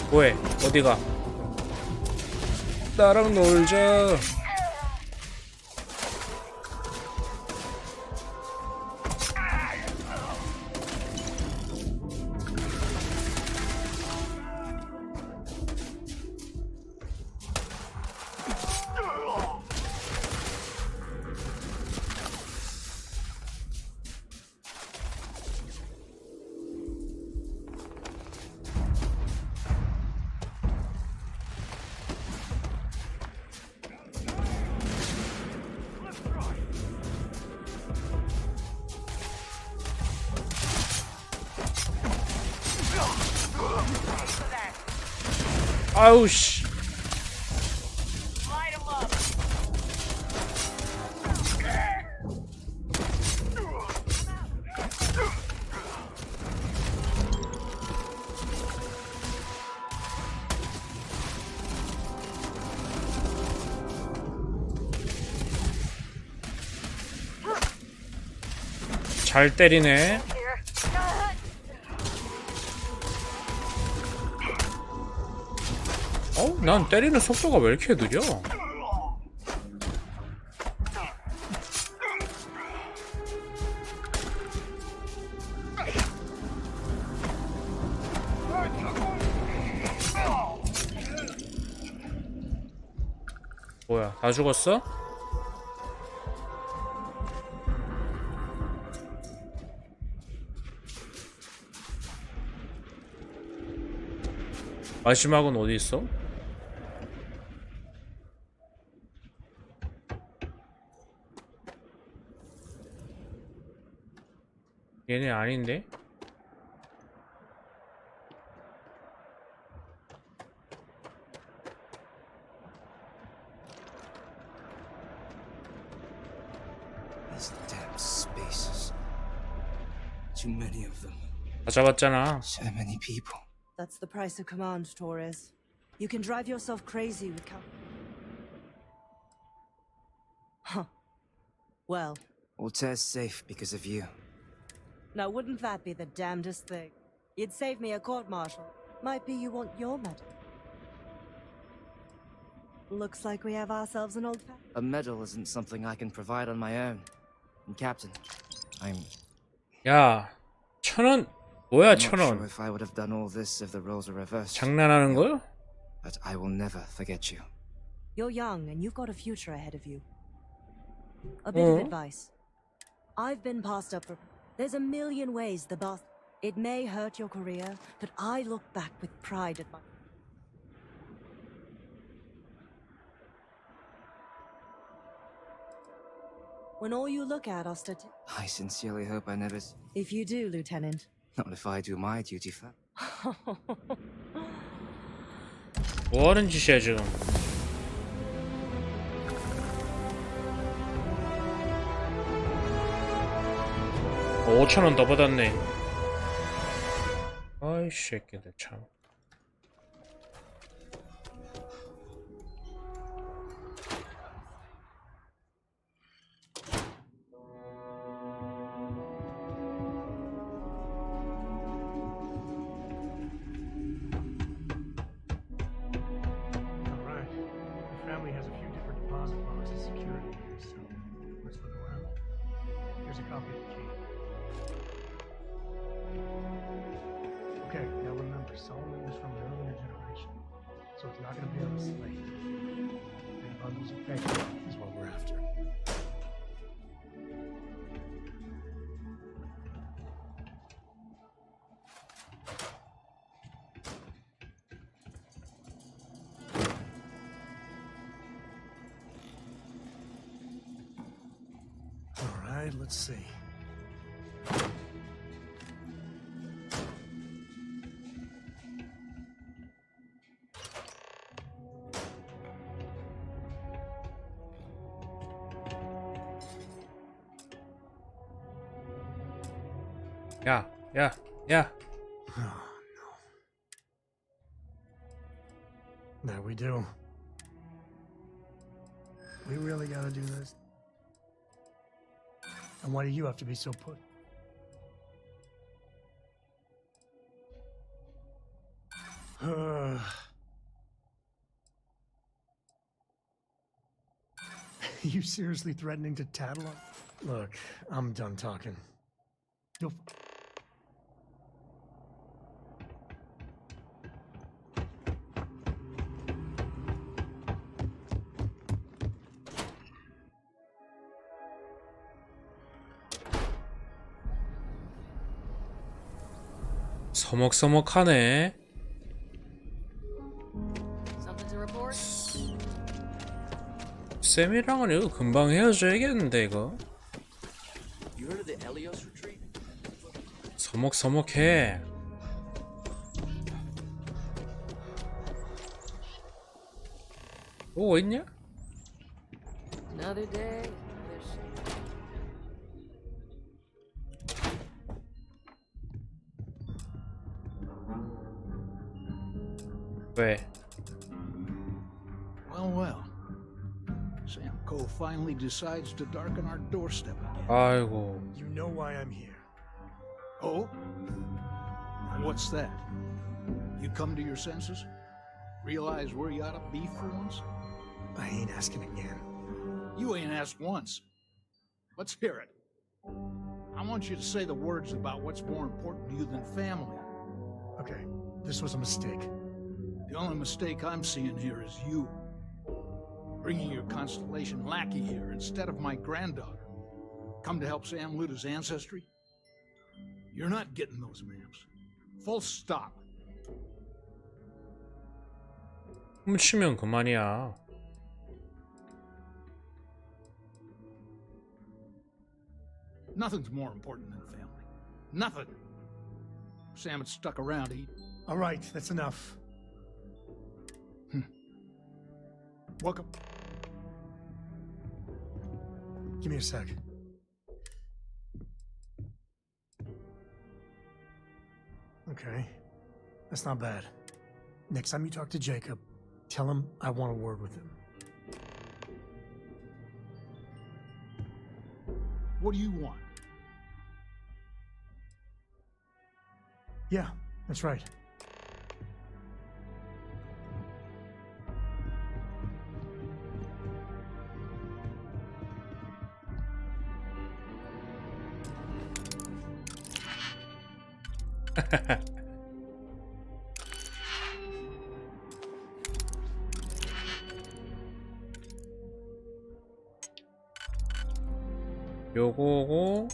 뭐해? 어디가? 나랑 놀자. 아우 씨. 잘 때리네. 난 때리는 속도가 왜 이렇게 느려? 뭐야, 다 죽었어? 마지막은 어디 있어? 얘네 아닌데? These damn spaces. Too many of them. 다 잡았잖아. So many people. That's the price of command, Torres. You can drive yourself crazy with Huh. Well. Altair's safe because of you. Now, wouldn't that be the damnedest thing? You'd save me a court-martial. Might be you want your medal. Looks like we have ourselves an old A medal isn't something I can provide on my own. And Captain, I'm... 야, 1,000원? 뭐야, I'm not 1,000원? sure if I would have done all this if the roles were reversed. 장난하는 거야? But I will never forget you. You're young and you've got a future ahead of you. A bit of advice. I've been passed up for... There's a million ways the boss... It may hurt your career, but I look back with pride at my... When all you look at are I sincerely hope I never... If you do, Lieutenant. Not if I do my duty first. 뭐하는 짓이야 지금? 5,000원 더 받았네. 아이 새끼들 참. Is what we're after. right, let's see. 야, 야, 야. There we do. We really gotta do this. And why do you have to be so put? You seriously threatening to tattle on? Look, I'm done talking. You'll... 서먹서먹하네. Something to report? 쌤이랑은 이거 금방 헤어져야겠는데 이거. You heard of the Elios retreat? 서먹서먹해. 뭐 있냐? Another day, another shit. 왜? Well, well. Sam Cole finally decides to darken our doorstep again. 아이고. You know why I'm here. Oh? What's that? You come to your senses? Realize where you ought to be for once? I ain't asking again. You ain't asked once. Let's hear it. I want you to say the words about what's more important to you than family. Okay, this was a mistake. The only mistake I'm seeing here is you. Bringing your Constellation lackey here instead of my granddaughter. Come to help Sam loot his ancestry? You're not getting those maps. Full stop. 훔치면 그만이야. Nothing's more important than family. Nothing. Sam had stuck around to eat. All right, that's enough. Welcome. Give me a sec. Okay, that's not bad. Next time you talk to Jacob, tell him I want a word with him. What do you want? Yeah, that's right. 요거고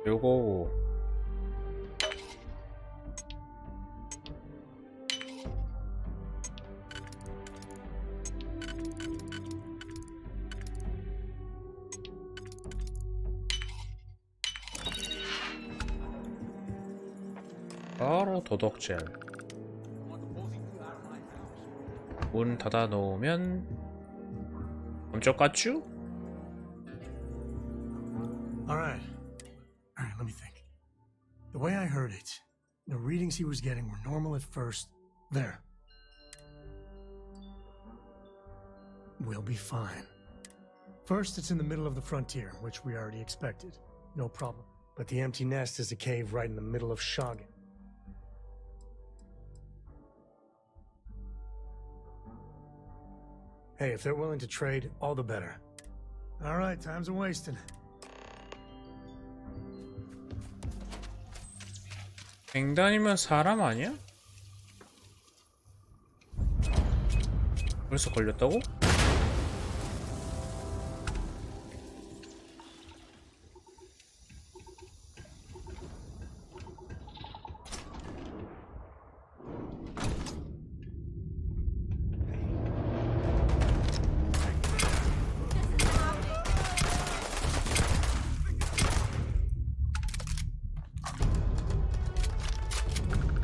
요거고 바로 도덕젤. 문 닫아 놓으면 엄청 깠쥬? All right, let me think. The way I heard it, the readings he was getting were normal at first. There. We'll be fine. First, it's in the middle of the frontier, which we already expected. No problem. But the empty nest is a cave right in the middle of Shoggen. Hey, if they're willing to trade, all the better. All right, time's a wasting. 갱단이면 사람 아니야? 벌써 걸렸다고?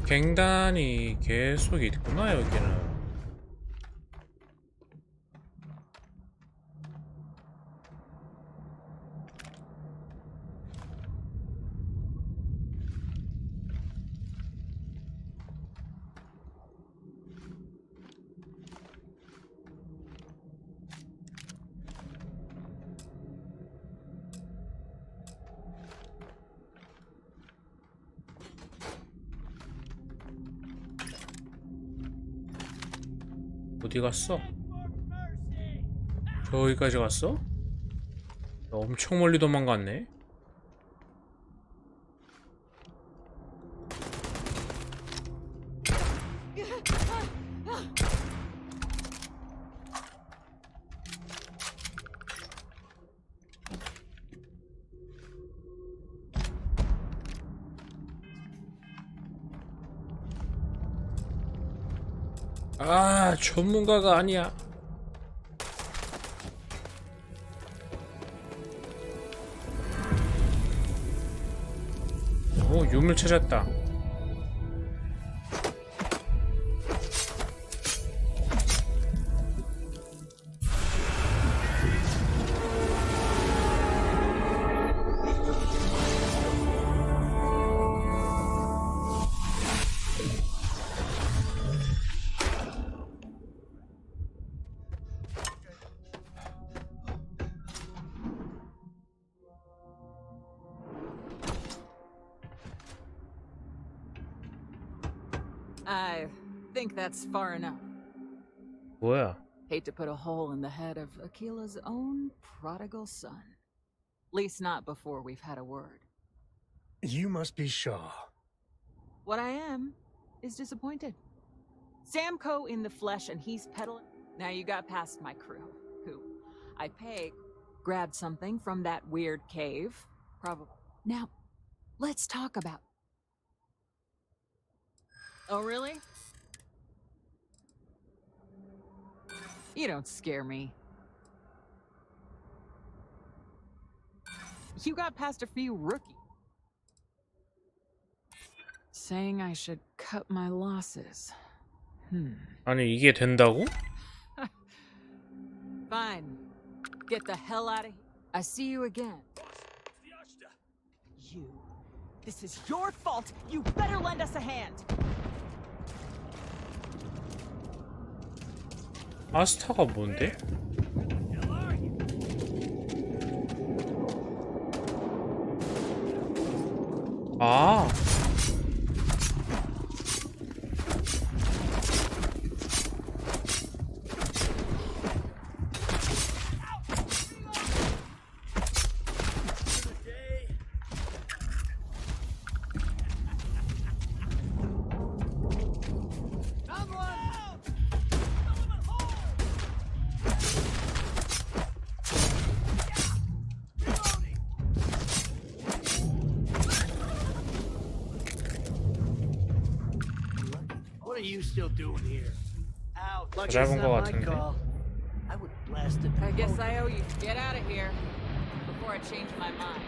갱단이 계속 있구나 여기는. 어디 갔어? 저기까지 갔어? 엄청 멀리 도망갔네. 아, 전문가가 아니야. 오, 유물 찾았다. I think that's far enough. 뭐야? Hate to put a hole in the head of Akila's own prodigal son. Least not before we've had a word. You must be Shaw. What I am is disappointed. Samco in the flesh and he's peddling. Now you got past my crew, who I pay, grabbed something from that weird cave. Probably. Now, let's talk about. Oh, really? You don't scare me. You got past a few rookies. Saying I should cut my losses. 아니 이게 된다고? Fine. Get the hell out of here. I see you again. You. This is your fault. You better lend us a hand. 아스타가 뭔데? 아. What are you still doing here? Out. Lucky 잡은 it's 거 not my 같은데. call. I would blast it. I guess I owe you. Get out of here before I change my mind.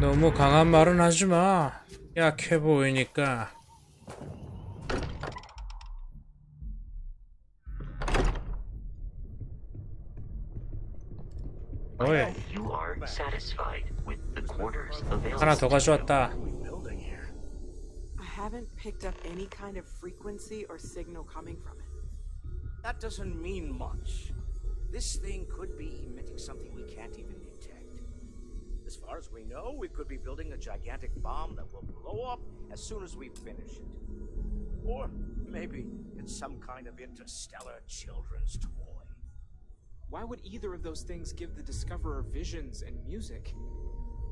너무 강한 말은 하지 마. 약해 보이니까. 어이. You are satisfied with the quarters available. 하나 더 가져왔다. I haven't picked up any kind of frequency or signal coming from it. That doesn't mean much. This thing could be emitting something we can't even detect. As far as we know, we could be building a gigantic bomb that will blow up as soon as we finish it. Or maybe it's some kind of interstellar children's toy. Why would either of those things give the Discoverer visions and music?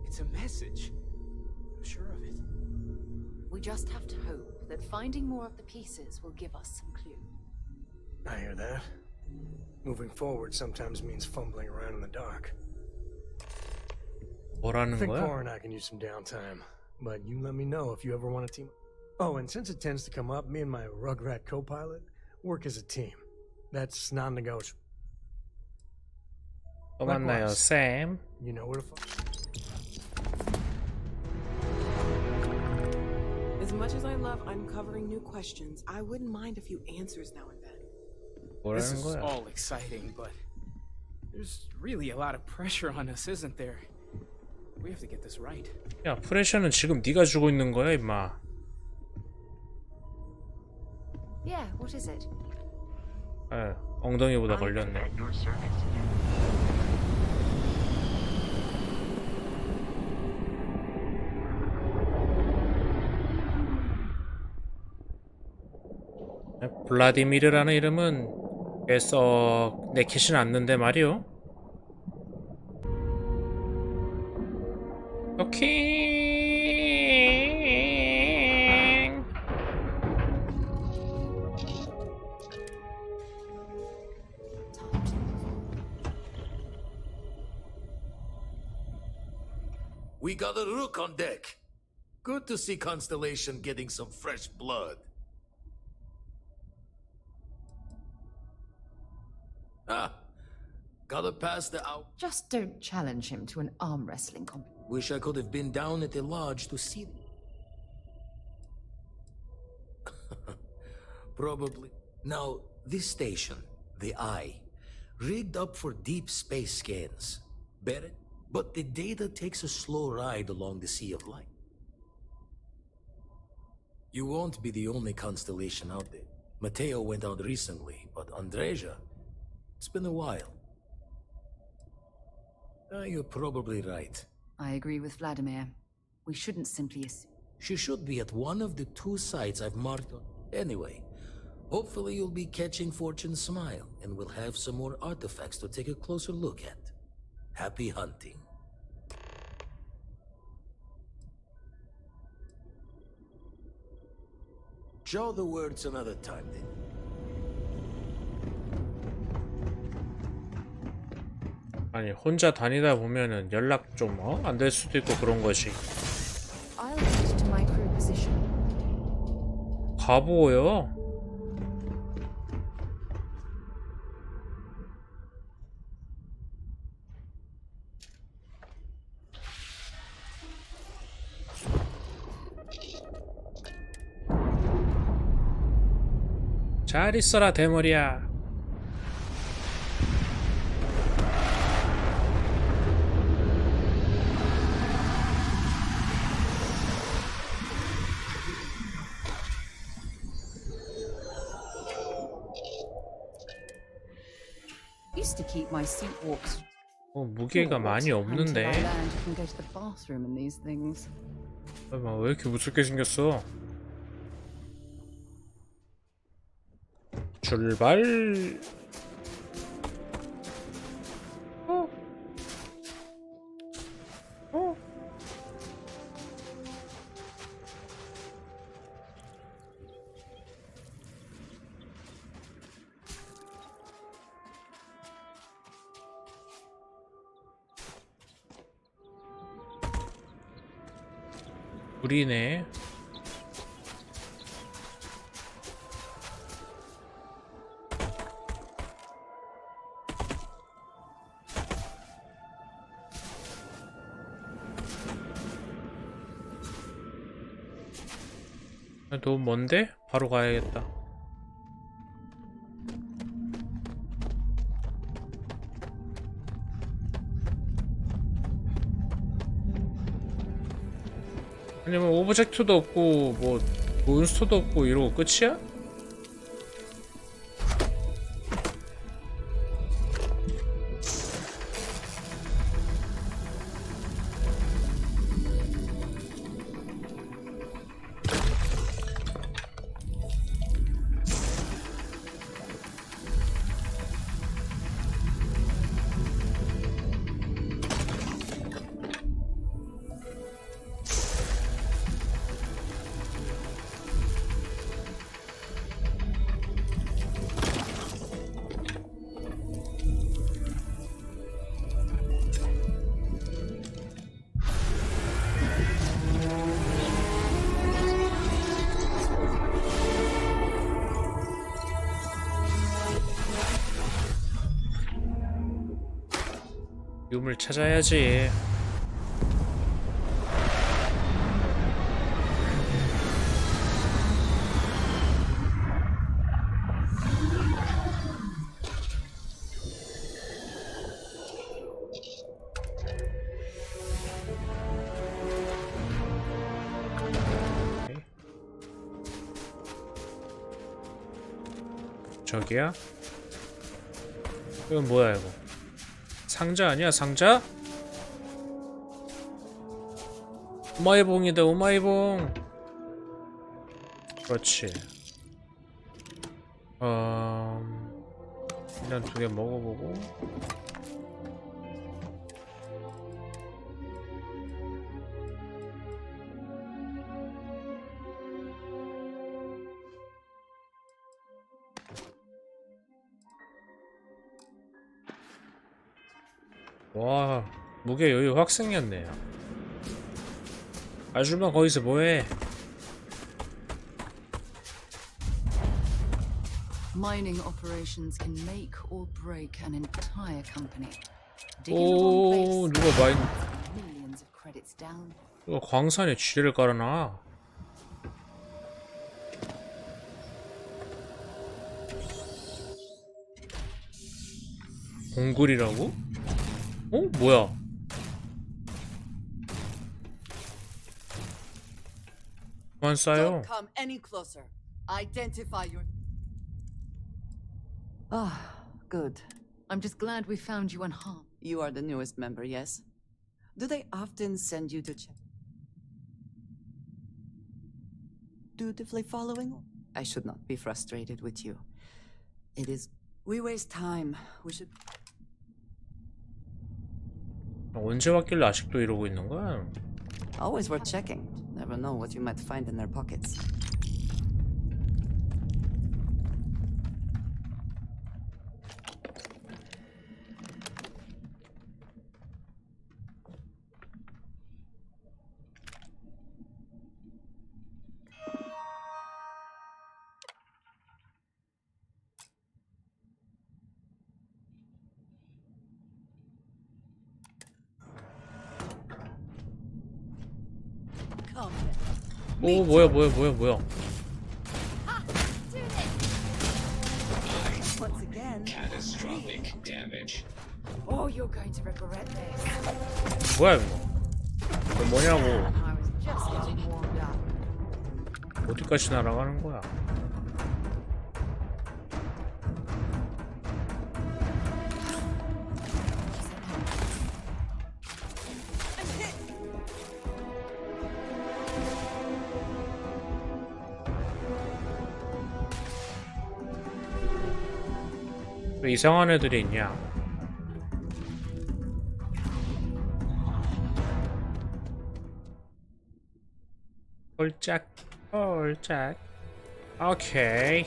It's a message. I'm sure of it. We just have to hope that finding more of the pieces will give us some clue. I hear that. Moving forward sometimes means fumbling around in the dark. I 뭐라는 think 거야? Cora and I can use some downtime, but you let me know if you ever want to team. Oh, and since it tends to come up, me and my Rugrat co-pilot work as a team. That's non-negotiable. 또 만나요, 쌤. You know where to find. As much as I love uncovering new questions, I wouldn't mind a few answers now and then. This 뭐라는 is 거야? all exciting, but there's really a lot of pressure on us, isn't there? We have to get this right. 야, 프레셔는 지금 네가 주고 있는 거야, 임마. Yeah, what is it? 아, 엉덩이보다 걸렸네. 블라디미르라는 이름은 꽤 썩 내키진 않는데 말이오. 오케이. We got a rook on deck. Good to see Constellation getting some fresh blood. Ah, gotta pass the hour. Just don't challenge him to an arm wrestling competition. Wish I could have been down at the lodge to see. Probably. Now, this station, the Eye, rigged up for deep space scans. Bet it? But the data takes a slow ride along the Sea of Light. You won't be the only constellation out there. Mateo went out recently, but Andreja, it's been a while. You're probably right. I agree with Vladimir. We shouldn't simply assume. She should be at one of the 2 sites I've marked on. Anyway, hopefully you'll be catching Fortune's smile, and we'll have some more artifacts to take a closer look at. Happy hunting. Show the words another time, then. 아니, 혼자 다니다 보면은 연락 좀 안 될 수도 있고 그런 거지. I'll get to my crew position. 바보요. 잘 있어라 대머리야. Used to keep my suit walks. 무게가 많이 없는데. Until I learned you can go to the bathroom and these things. 왜 이렇게 무섭게 생겼어? 출발. 불이네. 너무 먼데? 바로 가야겠다. 아니면 오브젝트도 없고 뭐 몬스터도 없고 이러고 끝이야? 유물 찾아야지. 저기야? 이건 뭐야 이거? 상자 아니야 상자? 오마이봉이다 오마이봉. 그렇지. 일단 2개 먹어보고. 와, 무게 여유 확 생겼네요. 아줌마 거기서 뭐해? Mining operations can make or break an entire company. 오, 누가 Millions of credits down. 누가 광산에 쥐를 깔아놔. 공굴이라고? 어? 뭐야? 그만 싸요. Don't come any closer. Identify your. Ah, good. I'm just glad we found you unharmed. You are the newest member, yes? Do they often send you to check? Dutifully following? I should not be frustrated with you. It is. We waste time. We should. 언제 왔길래 아직도 이러고 있는 거야? Always worth checking. Never know what you might find in their pockets. 오 뭐야 뭐야 뭐야 뭐야. Once again. Catastrophic damage. Oh, you're going to regret this. 뭐야 이거? 이거 뭐냐고. I was just getting warmed up. 어디까지 날아가는 거야? 왜 이상한 애들이 있냐? 홀짝 홀짝. 오케이.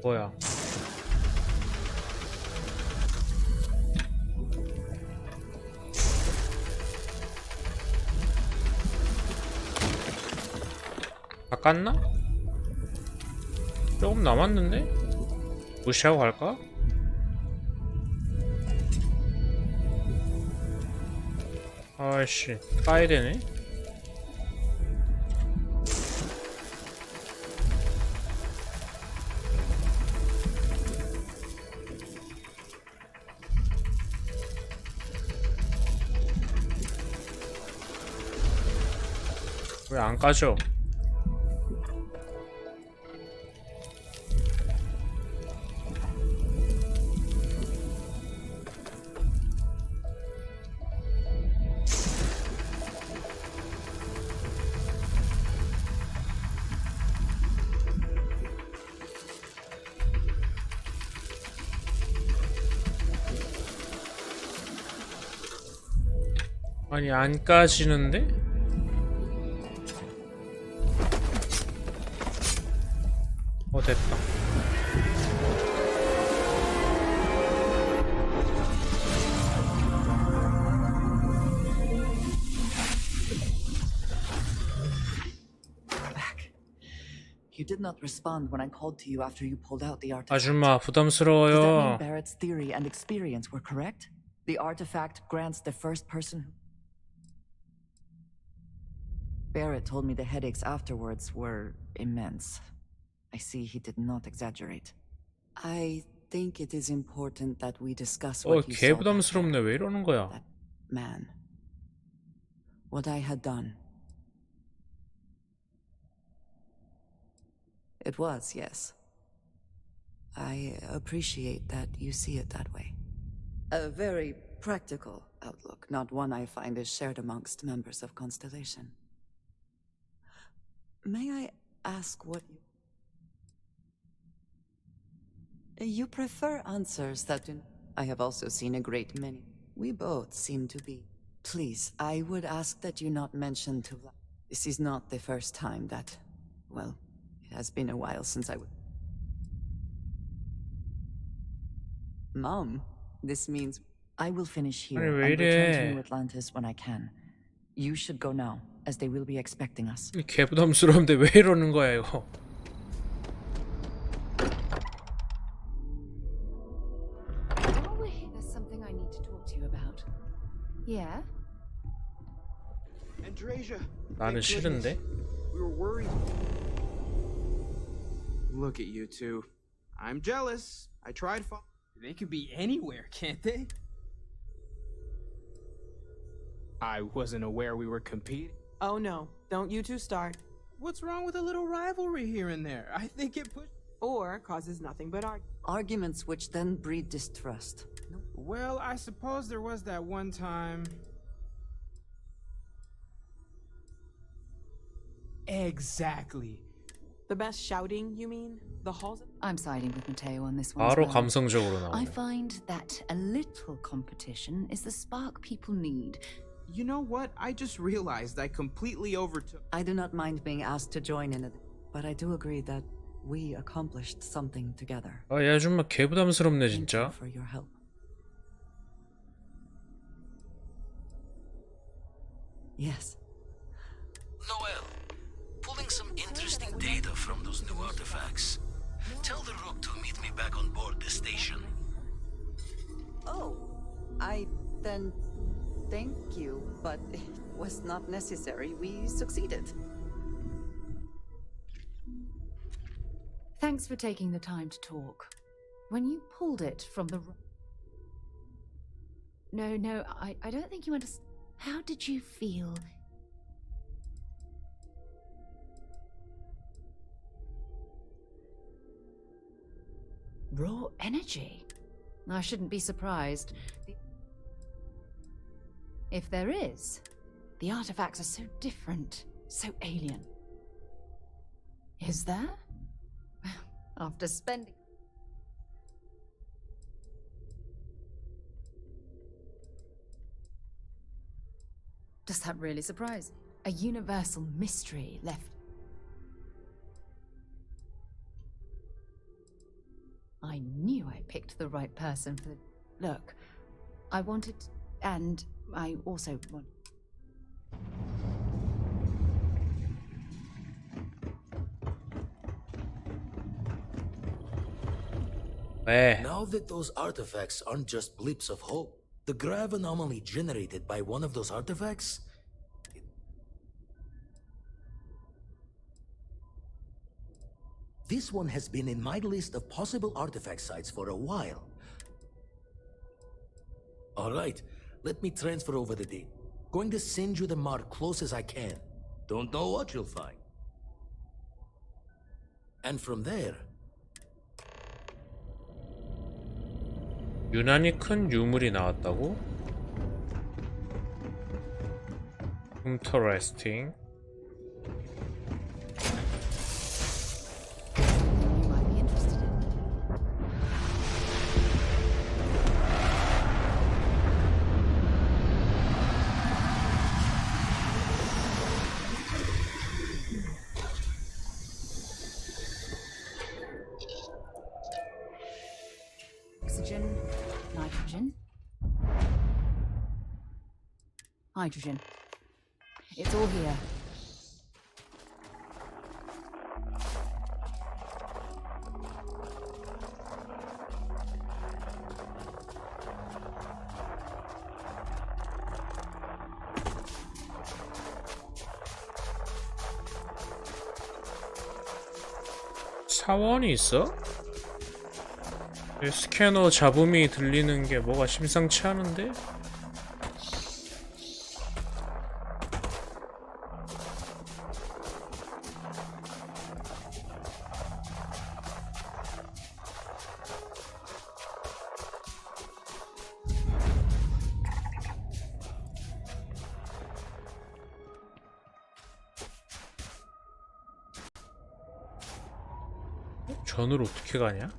뭐야? 다 깠나? 조금 남았는데? 무시하고 갈까? 아이씨 까야 되네. 왜 안 까져? 아니 안 까지는데? 됐다. You did not respond when I called to you after you pulled out the artifact. 아줌마 Does that 부담스러워요. mean Barrett's theory and experience were correct? The artifact grants the first person. Barrett told me the headaches afterwards were immense. I see he did not exaggerate. I think it is important that we discuss what you 개 saw. 부담스럽네. 왜 이러는 거야? Man. What I had done. It was, yes. I appreciate that you see it that way. A very practical outlook, not one I find is shared amongst members of Constellation. May I ask what you... You prefer answers that do... I have also seen a great many. We both seem to be... Please, I would ask that you not mention to... This is not the first time that... Well, it has been a while since I would... Mom, this means I will finish here and return to New Atlantis when I can. You should go now, as they will be expecting us. 개 부담스러운데 왜 이러는 거야 이거? There's something I need to talk to you about. Yeah? Andrasia. 나는 싫은데? We were worried. Look at you two. I'm jealous. I tried. They could be anywhere, can't they? I wasn't aware we were competing. Oh no, don't you two start. What's wrong with a little rivalry here and there? I think it pushed... Or causes nothing but arguments which then breed distrust. Well, I suppose there was that one time... Exactly. The best shouting, you mean? The halls? I'm siding with Mateo on this one. 바로 감성적으로 나오네. I find that a little competition is the spark people need. You know what? I just realized I completely overtook... I do not mind being asked to join in it, but I do agree that we accomplished something together. 이 아줌마 개 부담스럽네 Thank 진짜. you for your help. Yes. Noel, pulling some interesting data from those new artifacts. Tell the Rook to meet me back on board the station. Oh, then thank you, but it was not necessary. We succeeded. Thanks for taking the time to talk. When you pulled it from the... No, I don't think you understand. How did you feel? Raw energy? I shouldn't be surprised. If there is, the artifacts are so different, so alien. Is there? After spending... Does that really surprise you? A universal mystery left... I knew I picked the right person for the... Look, I wanted... And I also want... Now that those artifacts aren't just blips of hope, the grav anomaly generated by one of those artifacts... This one has been in my list of possible artifact sites for a while. Alright, let me transfer over the data. Going to send you the mark close as I can. Don't know what you'll find. And from there... 유난히 큰 유물이 나왔다고? Interesting. Oxygen, nitrogen, hydrogen. It's all here. 사원이 있어? 스캐너 잡음이 들리는 게 뭐가 심상치 않은데? 전으로 어떻게 가냐?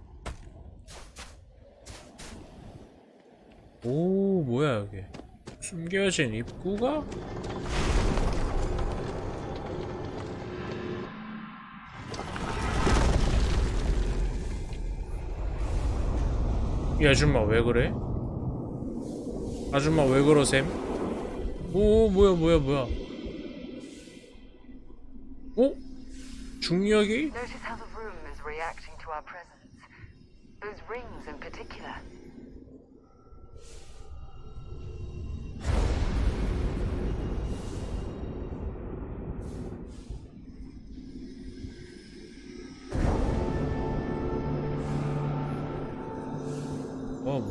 오, 뭐야 여기? 숨겨진 입구가? 이 아줌마 왜 그래? 아줌마 왜 그러셈? 오, 뭐야? 어? 중력이? Notice how the room is reacting to our presence. Those rings in particular.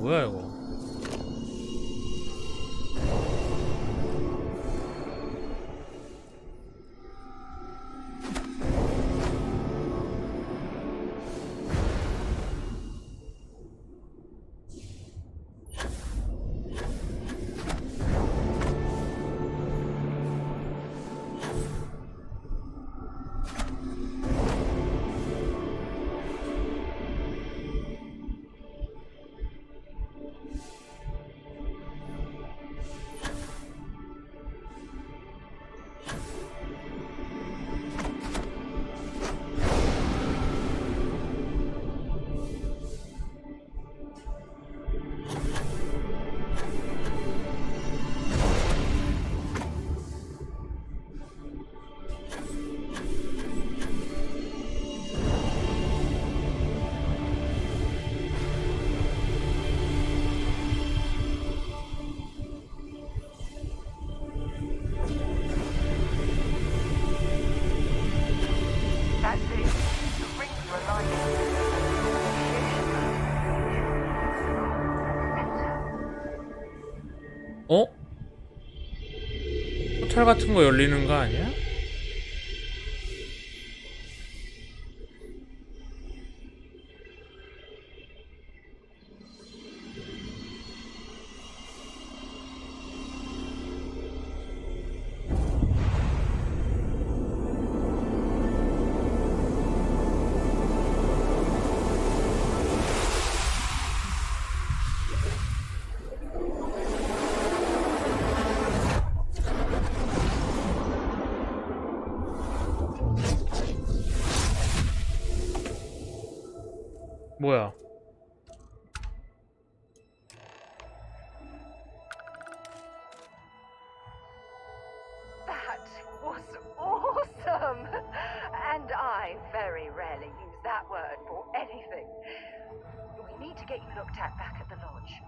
뭐야 이거? 어? 포탈 같은 거 열리는 거 아니야? 뭐야? That was awesome! And I very rarely use that word for anything. We need to get you looked at back at the lodge.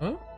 어?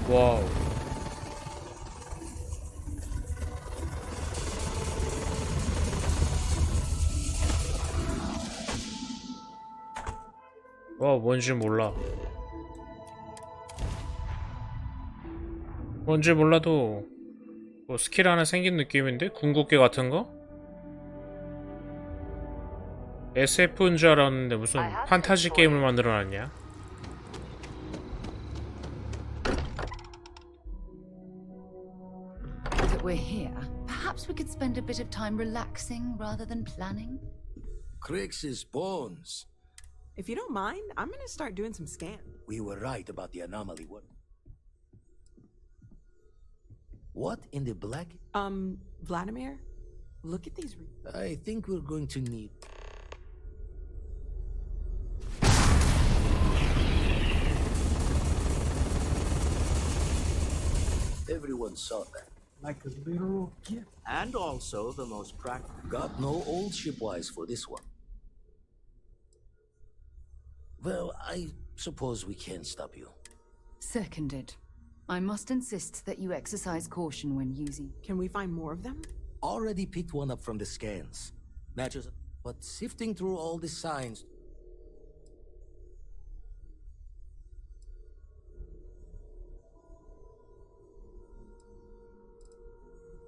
와우. 뭔지 몰라. 뭔지 몰라도 뭐 스킬 하나 생긴 느낌인데? 궁극기 같은 거? SF인 줄 알았는데 무슨 판타지 게임을 만들어놨냐? That we're here, perhaps we could spend a bit of time relaxing rather than planning. Crix's bones. If you don't mind, I'm gonna start doing some scans. We were right about the anomaly. What in the black? Vladimir, look at these. I think we're going to need. Everyone saw that. Like a literal gift. And also the most practical. Got no old shipwise for this one. Well, I suppose we can stop you. Seconded. I must insist that you exercise caution when using. Can we find more of them? Already picked one up from the scans. Matches, but sifting through all the signs.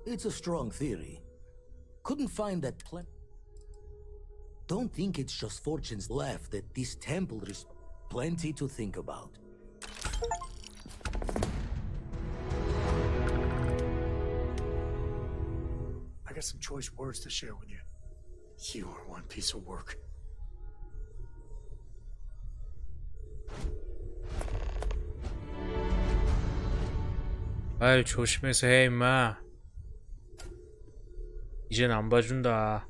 It's a strong theory. Couldn't find that Don't think it's just fortunes left at this temple. Plenty to think about. I got some choice words to share with you. You are one piece of work. 아이 조심해서 해 임마. 이젠 안 봐준다.